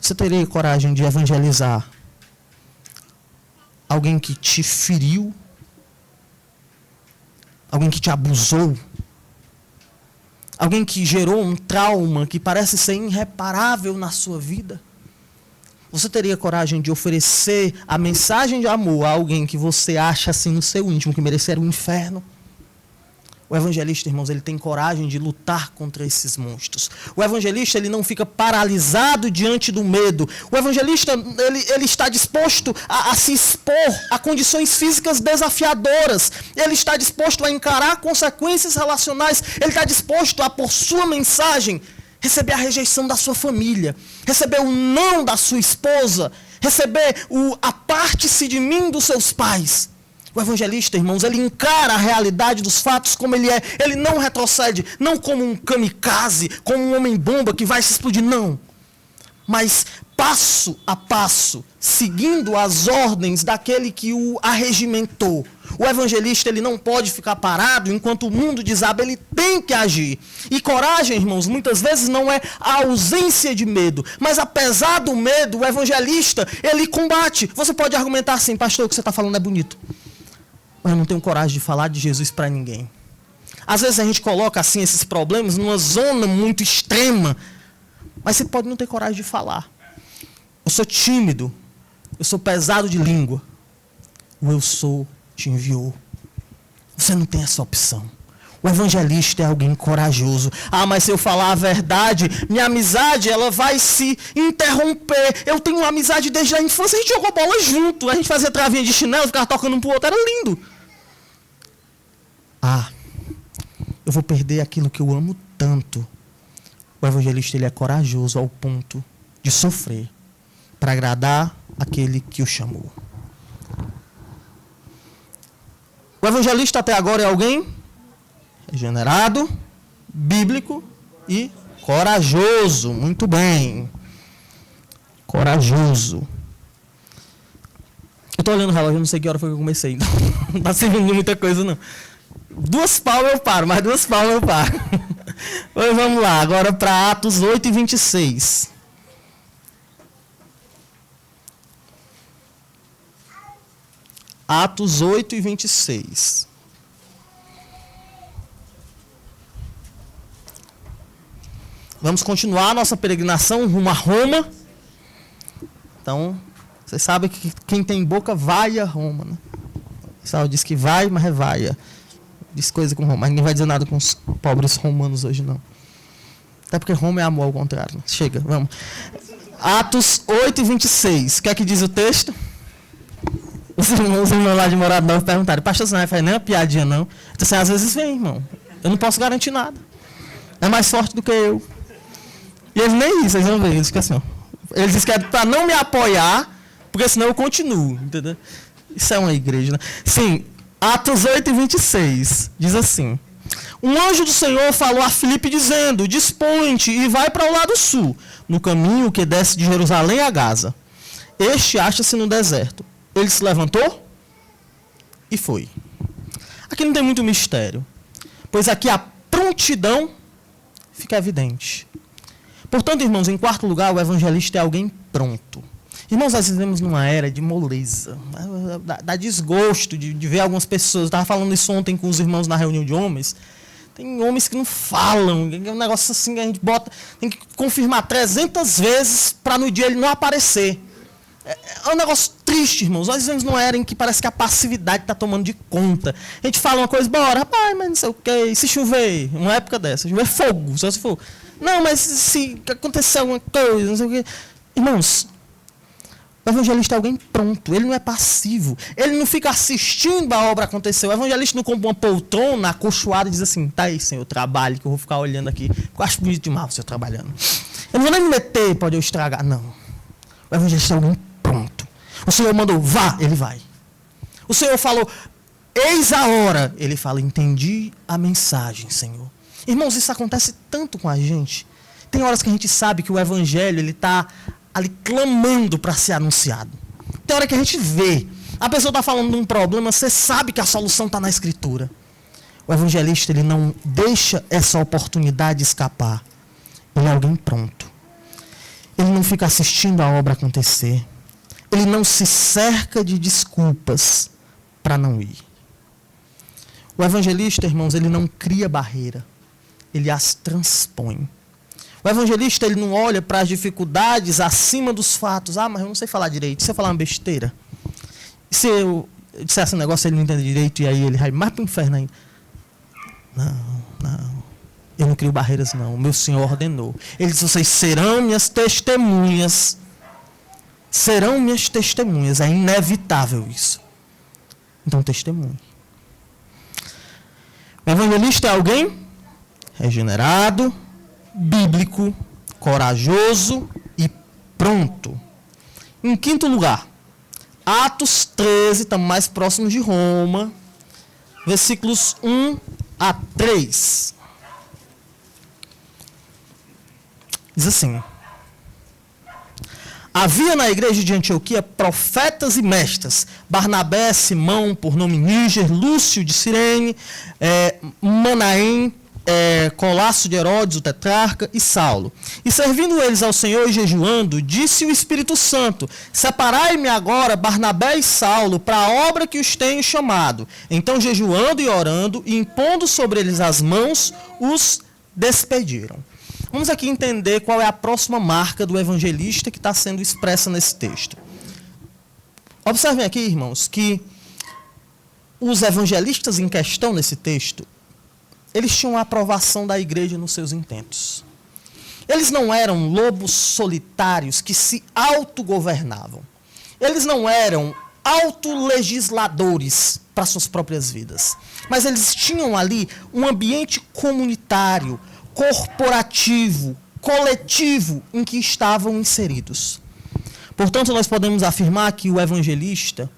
Você teria coragem de evangelizar alguém que te feriu? Alguém que te abusou? Alguém que gerou um trauma que parece ser irreparável na sua vida? Você teria coragem de oferecer a mensagem de amor a alguém que você acha assim no seu íntimo que mereceria o inferno? O evangelista, irmãos, ele tem coragem de lutar contra esses monstros. O evangelista, ele não fica paralisado diante do medo. O evangelista, ele está disposto a se expor a condições físicas desafiadoras. Ele está disposto a encarar consequências relacionais. Ele está disposto a, por sua mensagem, receber a rejeição da sua família, receber o não da sua esposa, receber o aparte-se de mim dos seus pais. O evangelista, irmãos, ele encara a realidade dos fatos como ele é. Ele não retrocede, não como um kamikaze, como um homem-bomba que vai se explodir, não. Mas passo a passo, seguindo as ordens daquele que o arregimentou. O evangelista, ele não pode ficar parado enquanto o mundo desaba, ele tem que agir. E coragem, irmãos, muitas vezes não é a ausência de medo, mas apesar do medo, o evangelista, ele combate. Você pode argumentar assim: pastor, o que você está falando é bonito, mas eu não tenho coragem de falar de Jesus para ninguém. Às vezes a gente coloca assim esses problemas numa zona muito extrema, mas você pode não ter coragem de falar. Eu sou tímido, eu sou pesado de língua. O eu sou te enviou. Você não tem essa opção. O evangelista é alguém corajoso. Ah, mas se eu falar a verdade, minha amizade ela vai se interromper. Eu tenho uma amizade desde a infância, a gente jogou bola junto, a gente fazia travinha de chinelo, ficava tocando um pro outro, era lindo. Ah, eu vou perder aquilo que eu amo tanto. O evangelista ele é corajoso ao ponto de sofrer para agradar aquele que o chamou. O evangelista até agora é alguém regenerado, bíblico e corajoso. Muito bem. Corajoso. Eu estou olhando o relógio, eu não sei que hora foi que eu comecei, então não está servindo de muita coisa, não. 2 palmas eu paro, mais 2 palmas eu paro. Pois vamos lá, agora para Atos 8 e 26. Atos 8 e 26. Vamos continuar a nossa peregrinação rumo a Roma. Então, vocês sabem que quem tem boca vai a Roma, né? O pessoal diz que vai, mas revaia. Diz coisa com Roma, mas ninguém vai dizer nada com os pobres romanos hoje, não. Até porque Roma é amor ao contrário. Né? Chega, vamos. Atos 8 e 26. O que é que diz o texto? Os irmãos lá de Morada Nova perguntaram: pastor, você não vai fazer nem uma piadinha, não? Eu disse: às vezes vem, irmão. Eu não posso garantir nada. É mais forte do que eu. E eles nem isso, vocês vão ver. Eles ficam assim, ó. Eles dizem que é para não me apoiar, porque senão eu continuo. Entendeu? Isso é uma igreja, né? Sim, Atos 8 e 26. Diz assim: um anjo do Senhor falou a Filipe dizendo: dispõe-te e vai para o lado sul, no caminho que desce de Jerusalém a Gaza. Este acha-se no deserto. Ele se levantou e foi. Aqui não tem muito mistério, pois aqui a prontidão fica evidente. Portanto, irmãos, em quarto lugar, o evangelista é alguém pronto. Irmãos, nós vivemos numa era de moleza, dá desgosto de ver algumas pessoas. Eu estava falando isso ontem com os irmãos na reunião de homens. Tem homens que não falam, é um negócio assim que a gente bota, tem que confirmar 300 vezes para no dia ele não aparecer. É um negócio triste, irmãos. Nós vivemos numa era em que parece que a passividade está tomando de conta. A gente fala uma coisa, bora, rapaz, mas não sei o quê. E se chover, uma época dessa, chover fogo, só se for. Não, mas se acontecer alguma coisa, não sei o quê. Irmãos, o evangelista é alguém pronto, ele não é passivo. Ele não fica assistindo a obra acontecer. O evangelista não compra uma poltrona acolchoada e diz assim: tá aí, senhor, trabalho, que eu vou ficar olhando aqui. Eu acho bonito demais o senhor trabalhando. Eu não vou nem me meter, pode eu estragar. Não. O evangelista é alguém pronto. O Senhor mandou, vá, ele vai. O Senhor falou, eis a hora. Ele fala, entendi a mensagem, Senhor. Irmãos, isso acontece tanto com a gente. Tem horas que a gente sabe que o evangelho está ali clamando para ser anunciado. Tem hora que a gente vê. A pessoa está falando de um problema, você sabe que a solução está na Escritura. O evangelista, ele não deixa essa oportunidade escapar. Ele é alguém pronto. Ele não fica assistindo a obra acontecer. Ele não se cerca de desculpas para não ir. O evangelista, irmãos, ele não cria barreira. Ele as transpõe. O evangelista, ele não olha para as dificuldades acima dos fatos. Ah, mas eu não sei falar direito. Se eu falar uma besteira? E se eu dissesse um negócio, ele não entende direito e aí ele vai mais para o inferno ainda? Não. Eu não crio barreiras, não. O meu Senhor ordenou. Ele disse, vocês serão minhas testemunhas. Serão minhas testemunhas. É inevitável isso. Então, testemunhe. O evangelista é alguém regenerado, bíblico, corajoso e pronto. Em quinto lugar, Atos 13, estamos mais próximos de Roma, versículos 1 a 3. Diz assim: havia na igreja de Antioquia profetas e mestres, Barnabé, Simão, por nome Níger, Lúcio de Cirene, Manaém, Colasso de Herodes, o tetrarca, e Saulo. E servindo eles ao Senhor e jejuando, disse o Espírito Santo: separai-me agora Barnabé e Saulo para a obra que os tenho chamado. Então, jejuando e orando, e impondo sobre eles as mãos, os despediram. Vamos aqui entender qual é a próxima marca do evangelista que está sendo expressa nesse texto. Observem aqui, irmãos, que os evangelistas em questão nesse texto, eles tinham a aprovação da igreja nos seus intentos. Eles não eram lobos solitários que se autogovernavam. Eles não eram autolegisladores para suas próprias vidas. Mas eles tinham ali um ambiente comunitário, corporativo, coletivo, em que estavam inseridos. Portanto, nós podemos afirmar que o evangelista,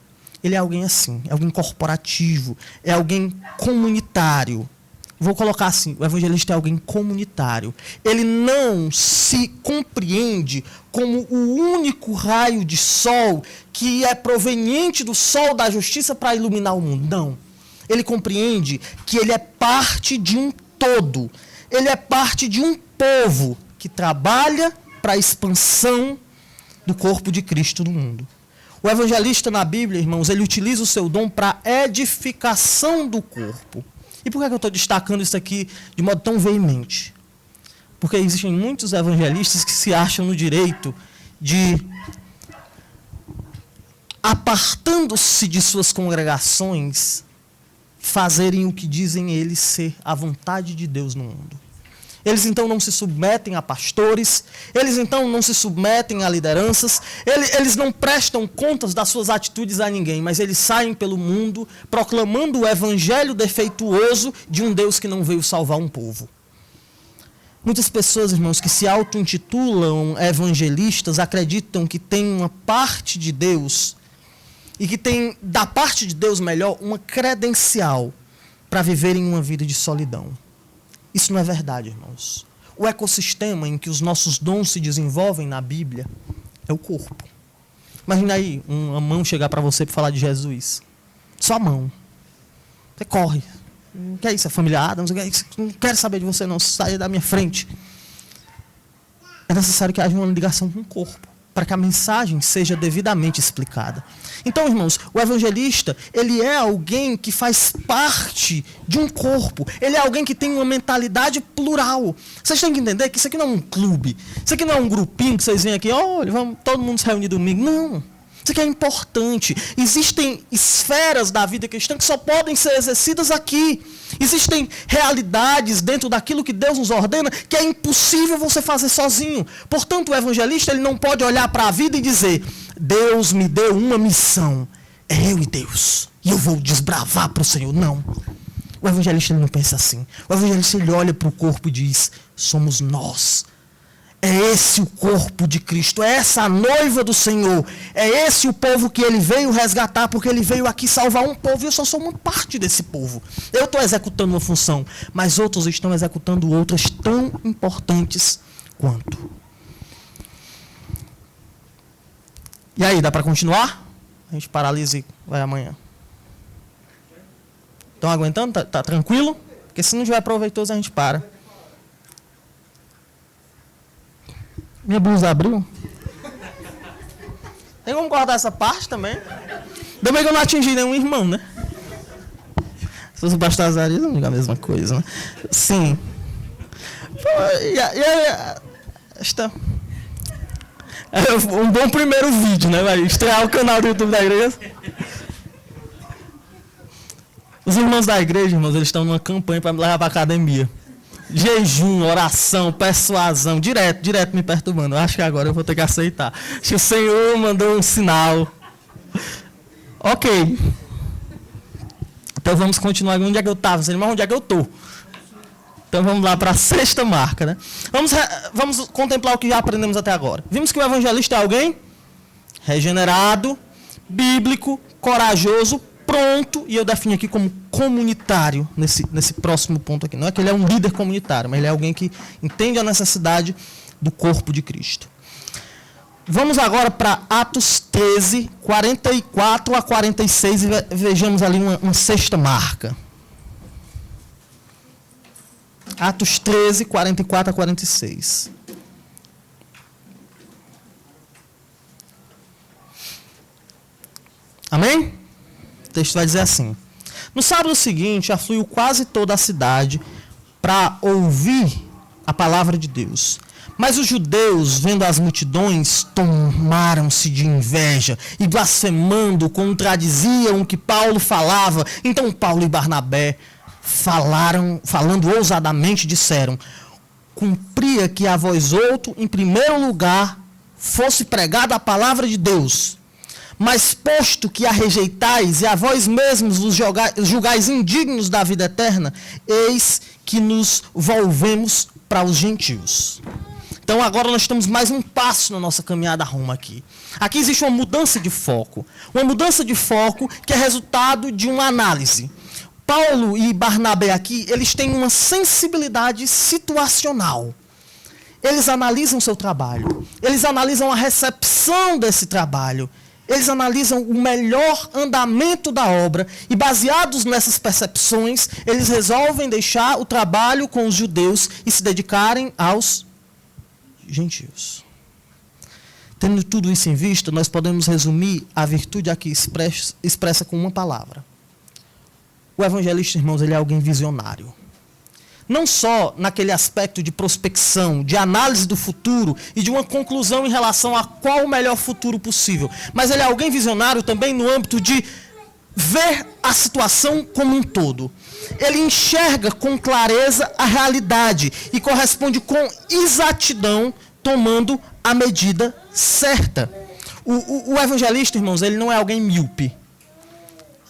ele é alguém assim, é alguém corporativo, é alguém comunitário. Vou colocar assim, o evangelista é alguém comunitário. Ele não se compreende como o único raio de sol que é proveniente do sol da justiça para iluminar o mundo. Não. Ele compreende que ele é parte de um todo. Ele é parte de um povo que trabalha para a expansão do corpo de Cristo no mundo. O evangelista na Bíblia, irmãos, ele utiliza o seu dom para edificação do corpo. E por que eu estou destacando isso aqui de modo tão veemente? Porque existem muitos evangelistas que se acham no direito de, apartando-se de suas congregações, fazerem o que dizem eles ser a vontade de Deus no mundo. Eles então não se submetem a pastores, eles então não se submetem a lideranças, eles não prestam contas das suas atitudes a ninguém, mas eles saem pelo mundo proclamando o evangelho defeituoso de um Deus que não veio salvar um povo. Muitas pessoas, irmãos, que se auto-intitulam evangelistas, acreditam que têm uma parte de Deus e que têm, da parte de Deus melhor, uma credencial para viverem uma vida de solidão. Isso não é verdade, irmãos. O ecossistema em que os nossos dons se desenvolvem na Bíblia é o corpo. Imagina aí uma mão chegar para você para falar de Jesus. Só a mão. Você corre. Não quer isso, é família Adams, não quero saber de você não, saia da minha frente. É necessário que haja uma ligação com o corpo, para que a mensagem seja devidamente explicada. Então, irmãos, o evangelista, ele é alguém que faz parte de um corpo. Ele é alguém que tem uma mentalidade plural. Vocês têm que entender que isso aqui não é um clube. Isso aqui não é um grupinho que vocês vêm aqui, olha, vamos todo mundo se reunir domingo. Não. Isso aqui é importante. Existem esferas da vida cristã que só podem ser exercidas aqui. Existem realidades dentro daquilo que Deus nos ordena que é impossível você fazer sozinho. Portanto, o evangelista, ele não pode olhar para a vida e dizer: Deus me deu uma missão, é eu e Deus, e eu vou desbravar para o Senhor. Não. O evangelista, ele não pensa assim. O evangelista, ele olha para o corpo e diz: somos nós. É esse o corpo de Cristo, é essa a noiva do Senhor, é esse o povo que ele veio resgatar, porque ele veio aqui salvar um povo, e eu só sou uma parte desse povo. Eu estou executando uma função, mas outros estão executando outras tão importantes quanto. E aí, dá para continuar? A gente paralisa e vai amanhã. Estão aguentando? Tá tranquilo? Porque se não tiver proveitoso, a gente para. Minha blusa abriu? Tem como cortar essa parte também? Ainda bem que eu não atingi nenhum irmão, né? Se fosse o pastor Azarias, não digo a mesma coisa, né? Sim. Esta é um bom primeiro vídeo, né? Vai estrear o canal do YouTube da igreja. Os irmãos da igreja, irmãos, eles estão numa campanha para me levar para a academia. Jejum, oração, persuasão, direto me perturbando. Eu acho que agora eu vou ter que aceitar. Acho que o Senhor mandou um sinal. Ok. Então vamos continuar. Onde é que eu estava? Mas onde é que eu estou? Então vamos lá para a sexta marca, né? Vamos contemplar o que já aprendemos até agora. Vimos que o evangelista é alguém regenerado, bíblico, corajoso, pronto, e eu defino aqui como comunitário nesse próximo ponto aqui. Não é que ele é um líder comunitário, mas ele é alguém que entende a necessidade do corpo de Cristo. Vamos agora para Atos 13, 44 a 46 e vejamos ali uma sexta marca. Atos 13, 44 a 46. Amém? O texto vai dizer assim: no sábado seguinte, afluiu quase toda a cidade para ouvir a palavra de Deus. Mas os judeus, vendo as multidões, tomaram-se de inveja e, blasfemando, contradiziam o que Paulo falava. Então Paulo e Barnabé, falando ousadamente, disseram: cumpria que a vós outro, em primeiro lugar, fosse pregada a palavra de Deus. Mas posto que a rejeitais e a vós mesmos vos julgais indignos da vida eterna, eis que nos volvemos para os gentios. Então agora nós temos mais um passo na nossa caminhada a Roma aqui. Aqui existe uma mudança de foco. Uma mudança de foco que é resultado de uma análise. Paulo e Barnabé aqui, eles têm uma sensibilidade situacional. Eles analisam o seu trabalho. Eles analisam a recepção desse trabalho. Eles analisam o melhor andamento da obra e, baseados nessas percepções, eles resolvem deixar o trabalho com os judeus e se dedicarem aos gentios. Tendo tudo isso em vista, nós podemos resumir a virtude aqui expressa com uma palavra. O evangelista, irmãos, ele é alguém visionário. Não só naquele aspecto de prospecção, de análise do futuro e de uma conclusão em relação a qual o melhor futuro possível, mas ele é alguém visionário também no âmbito de ver a situação como um todo. Ele enxerga com clareza a realidade e corresponde com exatidão, tomando a medida certa. O evangelista, irmãos, ele não é alguém míope.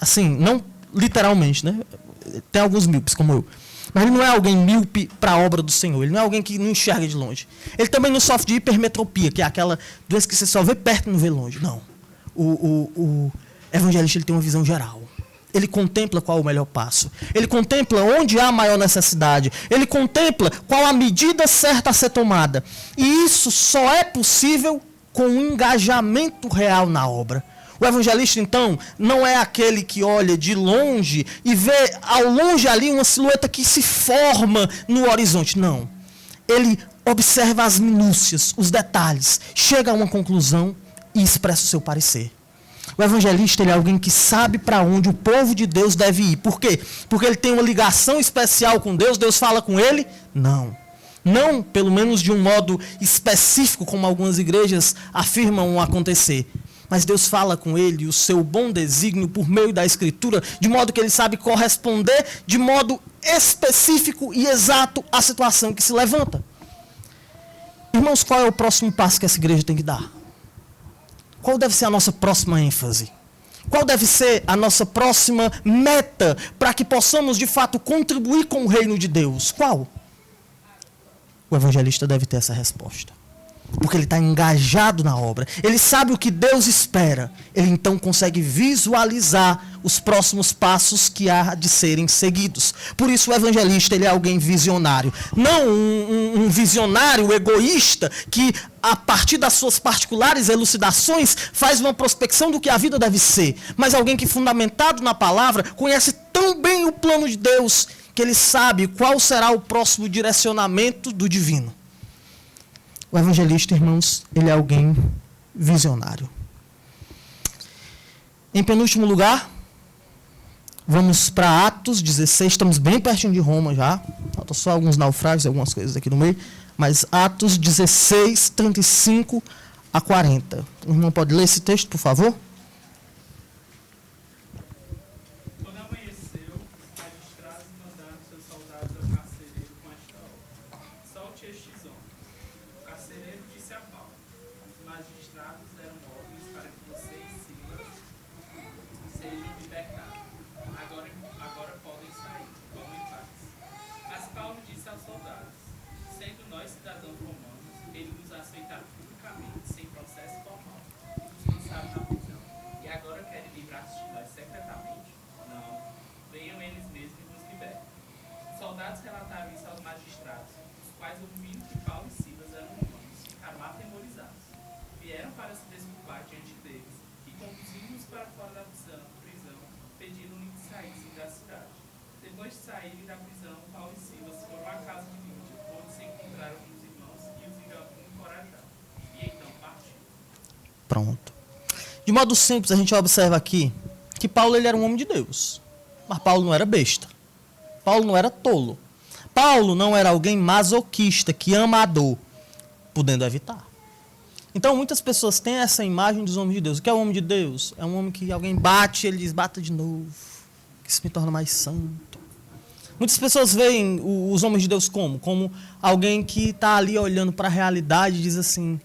Assim, não literalmente, né? Tem alguns míopes como eu. Mas ele não é alguém míope para a obra do Senhor. Ele não é alguém que não enxerga de longe. Ele também não sofre de hipermetropia, que é aquela doença que você só vê perto e não vê longe. Não. O evangelista ele tem uma visão geral. Ele contempla qual é o melhor passo. Ele contempla onde há a maior necessidade. Ele contempla qual a medida certa a ser tomada. E isso só é possível com um engajamento real na obra. O evangelista, então, não é aquele que olha de longe e vê ao longe ali uma silhueta que se forma no horizonte. Não. Ele observa as minúcias, os detalhes, chega a uma conclusão e expressa o seu parecer. O evangelista ele é alguém que sabe para onde o povo de Deus deve ir. Por quê? Porque ele tem uma ligação especial com Deus. Deus fala com ele? Não. Não, pelo menos de um modo específico, como algumas igrejas afirmam acontecer. Mas Deus fala com ele o seu bom desígnio por meio da Escritura, de modo que ele sabe corresponder de modo específico e exato à situação que se levanta. Irmãos, qual é o próximo passo que essa igreja tem que dar? Qual deve ser a nossa próxima ênfase? Qual deve ser a nossa próxima meta para que possamos, de fato, contribuir com o reino de Deus? Qual? O evangelista deve ter essa resposta. Porque ele está engajado na obra. Ele sabe o que Deus espera. Ele então consegue visualizar os próximos passos que há de serem seguidos. Por isso o evangelista ele é alguém visionário. Não um visionário egoísta que, a partir das suas particulares elucidações, faz uma prospecção do que a vida deve ser. Mas alguém que, fundamentado na palavra, conhece tão bem o plano de Deus que ele sabe qual será o próximo direcionamento do divino. O evangelista, irmãos, ele é alguém visionário. Em penúltimo lugar, vamos para Atos 16, estamos bem pertinho de Roma já, faltam só alguns naufrágios, algumas coisas aqui no meio, mas Atos 16, 35 a 40. O irmão pode ler esse texto, por favor? Soldados relataram isso aos magistrados, os quais, ouvindo que Paulo e Silas eram romanos, ficaram atemorizados. Vieram para se desculpar diante deles e, conduzindo-os para fora da prisão, pediram-lhe que saíssem da cidade. Depois de saírem da prisão, Paulo e Silas foram à casa de Lídia, onde se encontraram com os irmãos e os encorajaram. E então partiram. Pronto. De modo simples, a gente observa aqui que Paulo ele era um homem de Deus. Mas Paulo não era besta. Paulo não era tolo. Paulo não era alguém masoquista, que ama a dor, podendo evitar. Então, muitas pessoas têm essa imagem dos homens de Deus. O que é o homem de Deus? É um homem que alguém bate, ele diz, bata de novo, que isso me torna mais santo. Muitas pessoas veem os homens de Deus como? Como alguém que está ali olhando para a realidade e diz assim,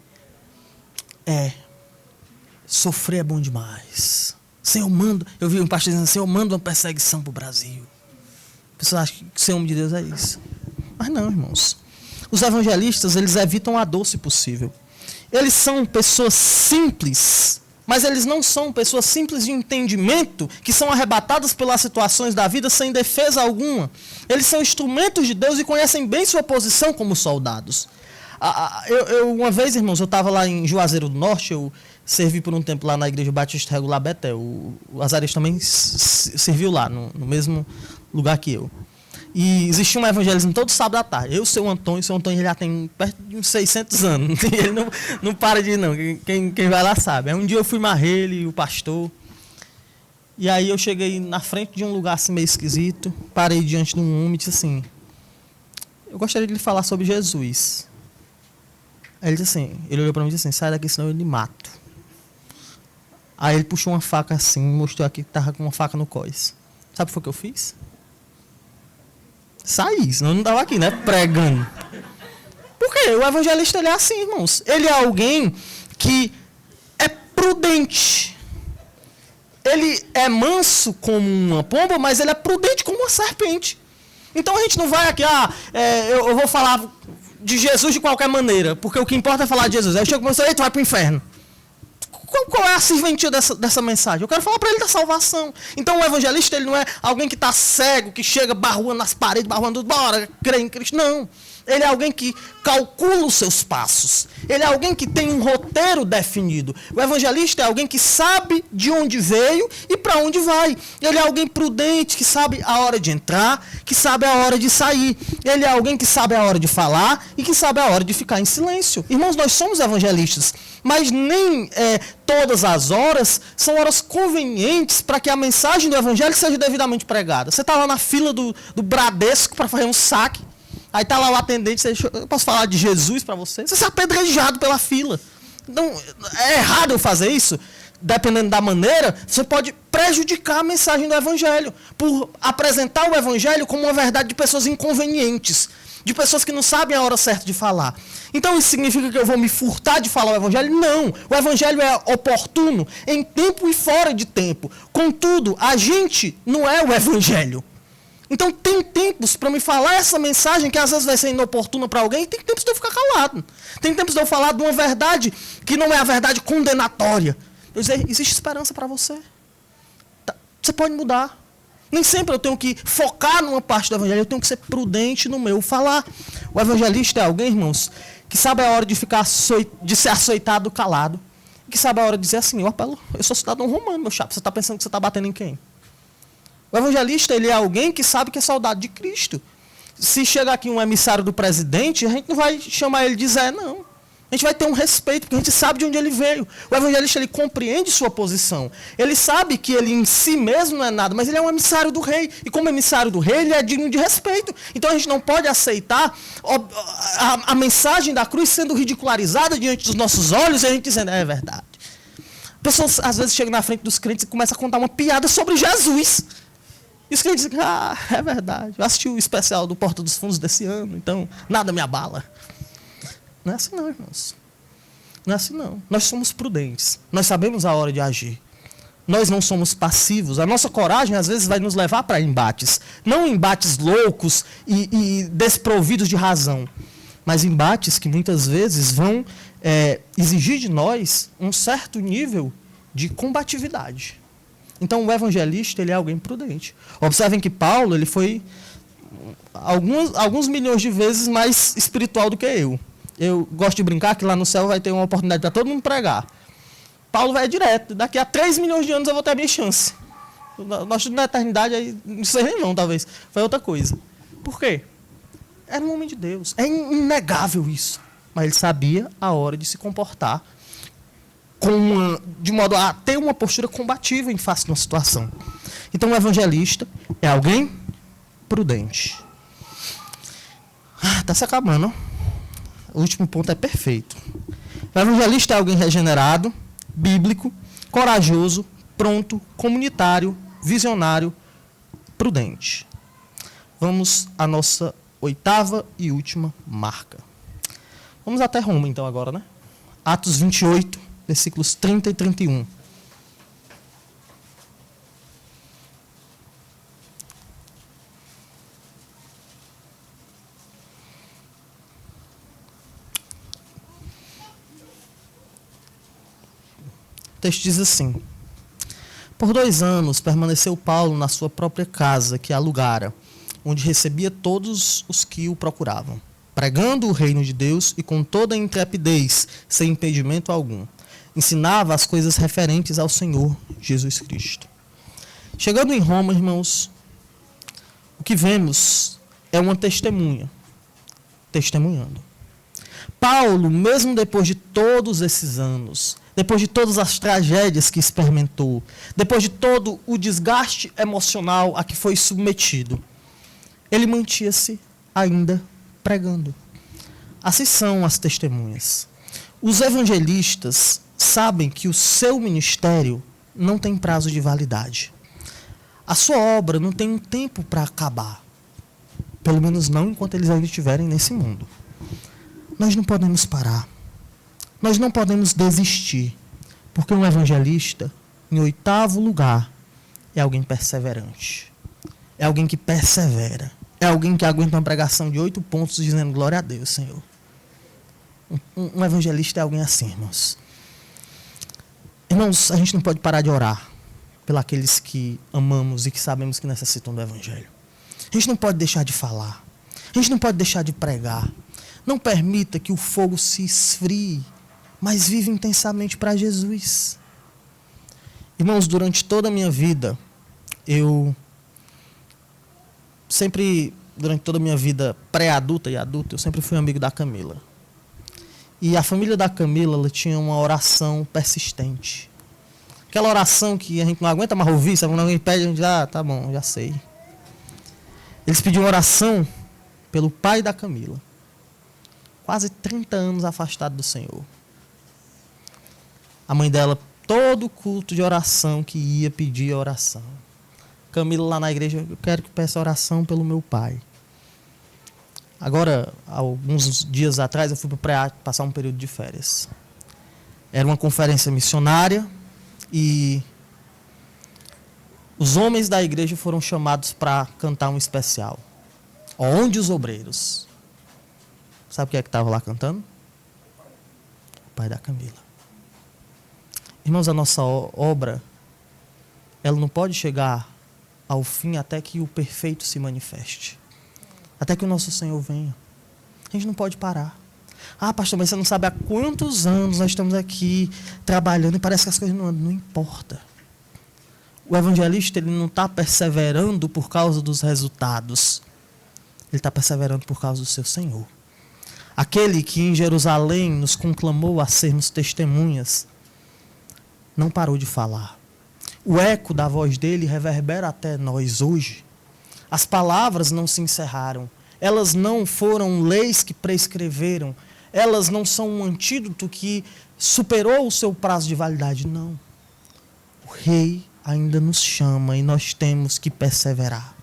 sofrer é bom demais. Senhor, eu vi um pastor dizendo, Senhor, manda uma perseguição para o Brasil. Pessoas acham que ser homem de Deus é isso. Mas não, irmãos. Os evangelistas, eles evitam a dor se possível. Eles são pessoas simples, mas eles não são pessoas simples de entendimento, que são arrebatadas pelas situações da vida sem defesa alguma. Eles são instrumentos de Deus e conhecem bem sua posição como soldados. Uma vez, irmãos, eu estava lá em Juazeiro do Norte, eu servi por um tempo lá na Igreja Batista Regular Betel. O Azarias também serviu lá, no mesmo lugar que eu. E existia um evangelismo todo sábado à tarde. Eu, seu Antônio ele já tem perto de uns 600 anos. Ele não para de ir, não. Quem vai lá sabe. Aí um dia eu fui marrer ele, o pastor. E aí eu cheguei na frente de um lugar assim meio esquisito, parei diante de um homem e disse assim: eu gostaria de lhe falar sobre Jesus. Aí ele disse assim, ele olhou para mim e disse assim: sai daqui, senão eu lhe mato. Aí ele puxou uma faca assim, mostrou aqui que estava com uma faca no cós. Sabe o que foi que eu fiz? Saí, senão eu não estava aqui, né, pregando. Por quê? O evangelista, ele é assim, irmãos. Ele é alguém que é prudente. Ele é manso como uma pomba, mas ele é prudente como uma serpente. Então a gente não vai aqui, eu vou falar de Jesus de qualquer maneira, porque o que importa é falar de Jesus. Aí eu chego com você, tu vai para o inferno. Qual é a serventia dessa mensagem? Eu quero falar para ele da salvação. Então o evangelista, ele não é alguém que está cego, que chega barruando nas paredes, barruando, bora, crê em Cristo. Não. Ele é alguém que calcula os seus passos. Ele é alguém que tem um roteiro definido. O evangelista é alguém que sabe de onde veio e para onde vai. Ele é alguém prudente, que sabe a hora de entrar, que sabe a hora de sair. Ele é alguém que sabe a hora de falar e que sabe a hora de ficar em silêncio. Irmãos, nós somos evangelistas, mas nem todas as horas são horas convenientes para que a mensagem do evangelho seja devidamente pregada. Você está lá na fila do Bradesco para fazer um saque. Aí está lá o atendente, eu posso falar de Jesus para você? Você é apedrejado pela fila. Então, é errado eu fazer isso? Dependendo da maneira, você pode prejudicar a mensagem do evangelho, por apresentar o evangelho como uma verdade de pessoas inconvenientes, de pessoas que não sabem a hora certa de falar. Então isso significa que eu vou me furtar de falar o evangelho? Não. O evangelho é oportuno em tempo e fora de tempo. Contudo, a gente não é o evangelho. Então tem tempos para me falar essa mensagem que às vezes vai ser inoportuna para alguém, e tem tempos de eu ficar calado. Tem tempos de eu falar de uma verdade que não é a verdade condenatória. Eu dizer, existe esperança para você. Você pode mudar. Nem sempre eu tenho que focar numa parte do evangelho, eu tenho que ser prudente no meu falar. O evangelista é alguém, irmãos, que sabe a hora de ser açoitado calado, que sabe a hora de dizer assim: ó, eu sou cidadão romano, meu chapa, você está pensando que você está batendo em quem? O evangelista, ele é alguém que sabe que é soldado de Cristo. Se chega aqui um emissário do presidente, a gente não vai chamar ele de Zé, não. A gente vai ter um respeito, porque a gente sabe de onde ele veio. O evangelista, ele compreende sua posição. Ele sabe que ele em si mesmo não é nada, mas ele é um emissário do rei. E como emissário do rei, ele é digno de respeito. Então a gente não pode aceitar a mensagem da cruz sendo ridicularizada diante dos nossos olhos e a gente dizendo, é verdade. Pessoas, às vezes, chegam na frente dos crentes e começam a contar uma piada sobre Jesus. E os crentes dizem, é verdade. Eu assisti o especial do Porta dos Fundos desse ano, então nada me abala. Não é assim não, irmãos. Não é assim não. Nós somos prudentes. Nós sabemos a hora de agir. Nós não somos passivos. A nossa coragem, às vezes, vai nos levar para embates. Não embates loucos e desprovidos de razão. Mas embates que muitas vezes vão exigir de nós um certo nível de combatividade. Então, o evangelista, ele é alguém prudente. Observem que Paulo, ele foi alguns milhões de vezes mais espiritual do que eu. Eu gosto de brincar que lá no céu vai ter uma oportunidade para todo mundo pregar. Paulo vai direto. Daqui a 3 milhões de anos eu vou ter a minha chance. Nós na eternidade, aí, não sei nem não, talvez. Foi outra coisa. Por quê? Era um homem de Deus. É inegável isso. Mas ele sabia a hora de se comportar de modo a ter uma postura combativa em face de uma situação. Então, o evangelista é alguém prudente. Está se acabando. O último ponto é perfeito. O evangelista é alguém regenerado, bíblico, corajoso, pronto, comunitário, visionário, prudente. Vamos à nossa 8ª e última marca. Vamos até Roma, então, agora, né? Atos 28, versículos 30 e 31. texto diz assim: por 2 anos permaneceu Paulo na sua própria casa, que alugara, onde recebia todos os que o procuravam, pregando o reino de Deus e com toda a intrepidez, sem impedimento algum. Ensinava as coisas referentes ao Senhor Jesus Cristo. Chegando em Roma, irmãos, o que vemos é uma testemunha, testemunhando. Paulo, mesmo depois de todos esses anos, depois de todas as tragédias que experimentou, depois de todo o desgaste emocional a que foi submetido, ele mantinha-se ainda pregando. Assim são as testemunhas. Os evangelistas sabem que o seu ministério não tem prazo de validade. A sua obra não tem um tempo para acabar. Pelo menos não enquanto eles ainda estiverem nesse mundo. Nós não podemos parar. Nós não podemos desistir. Porque um evangelista, em 8º lugar, é alguém perseverante. É alguém que persevera. É alguém que aguenta uma pregação de 8 pontos dizendo glória a Deus, Senhor. Um evangelista é alguém assim, irmãos. Irmãos, a gente não pode parar de orar pelos que amamos e que sabemos que necessitam do evangelho. A gente não pode deixar de falar. A gente não pode deixar de pregar. Não permita que o fogo se esfrie, mas vive intensamente para Jesus. Irmãos, durante toda a minha vida, durante toda a minha vida pré-adulta e adulta, eu sempre fui amigo da Camila. E a família da Camila, ela tinha uma oração persistente. Aquela oração que a gente não aguenta mais ouvir, sabe? Quando alguém pede, a gente diz, tá bom, já sei. Eles pediam oração pelo pai da Camila. Quase 30 anos afastado do Senhor. A mãe dela, todo culto de oração que ia pedir oração. Camila lá na igreja, eu quero que peça oração pelo meu pai. Agora, alguns dias atrás, eu fui para o Preá passar um período de férias. Era uma conferência missionária e os homens da igreja foram chamados para cantar um especial. Onde os obreiros? Sabe quem é que estava lá cantando? O pai da Camila. Irmãos, a nossa obra, ela não pode chegar ao fim até que o perfeito se manifeste. Até que o nosso Senhor venha. A gente não pode parar. Pastor, mas você não sabe há quantos anos nós estamos aqui trabalhando e parece que as coisas não andam. Não importa. O evangelista, ele não está perseverando por causa dos resultados. Ele está perseverando por causa do seu Senhor. Aquele que em Jerusalém nos conclamou a sermos testemunhas, não parou de falar. O eco da voz dele reverbera até nós hoje. As palavras não se encerraram. Elas não foram leis que prescreveram. Elas não são um antídoto que superou o seu prazo de validade. Não. O rei ainda nos chama e nós temos que perseverar.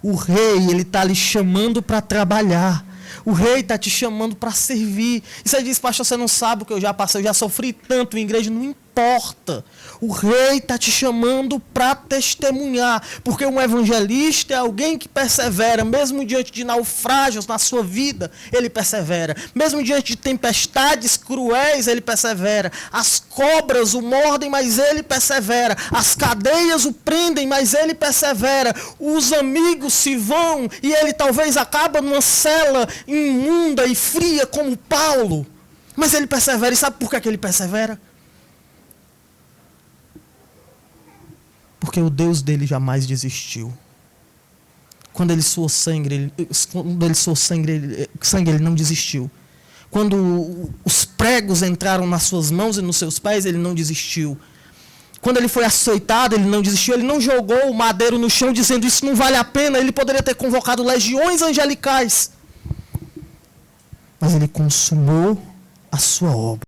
O rei, ele está lhe chamando para trabalhar. O rei está te chamando para servir. E você diz, pastor, você não sabe o que eu já passei, eu já sofri tanto em igreja. Não importa. O rei está te chamando para testemunhar. Porque um evangelista é alguém que persevera. Mesmo diante de naufrágios na sua vida, ele persevera. Mesmo diante de tempestades cruéis, ele persevera. As cobras o mordem, mas ele persevera. As cadeias o prendem, mas ele persevera. Os amigos se vão e ele talvez acaba numa cela imunda e fria como Paulo. Mas ele persevera. E sabe por que ele persevera? Porque o Deus dele jamais desistiu. Quando ele suou sangue, ele não desistiu. Quando os pregos entraram nas suas mãos e nos seus pés, ele não desistiu. Quando ele foi açoitado, ele não desistiu. Ele não jogou o madeiro no chão dizendo isso não vale a pena. Ele poderia ter convocado legiões angelicais. Mas ele consumou a sua obra.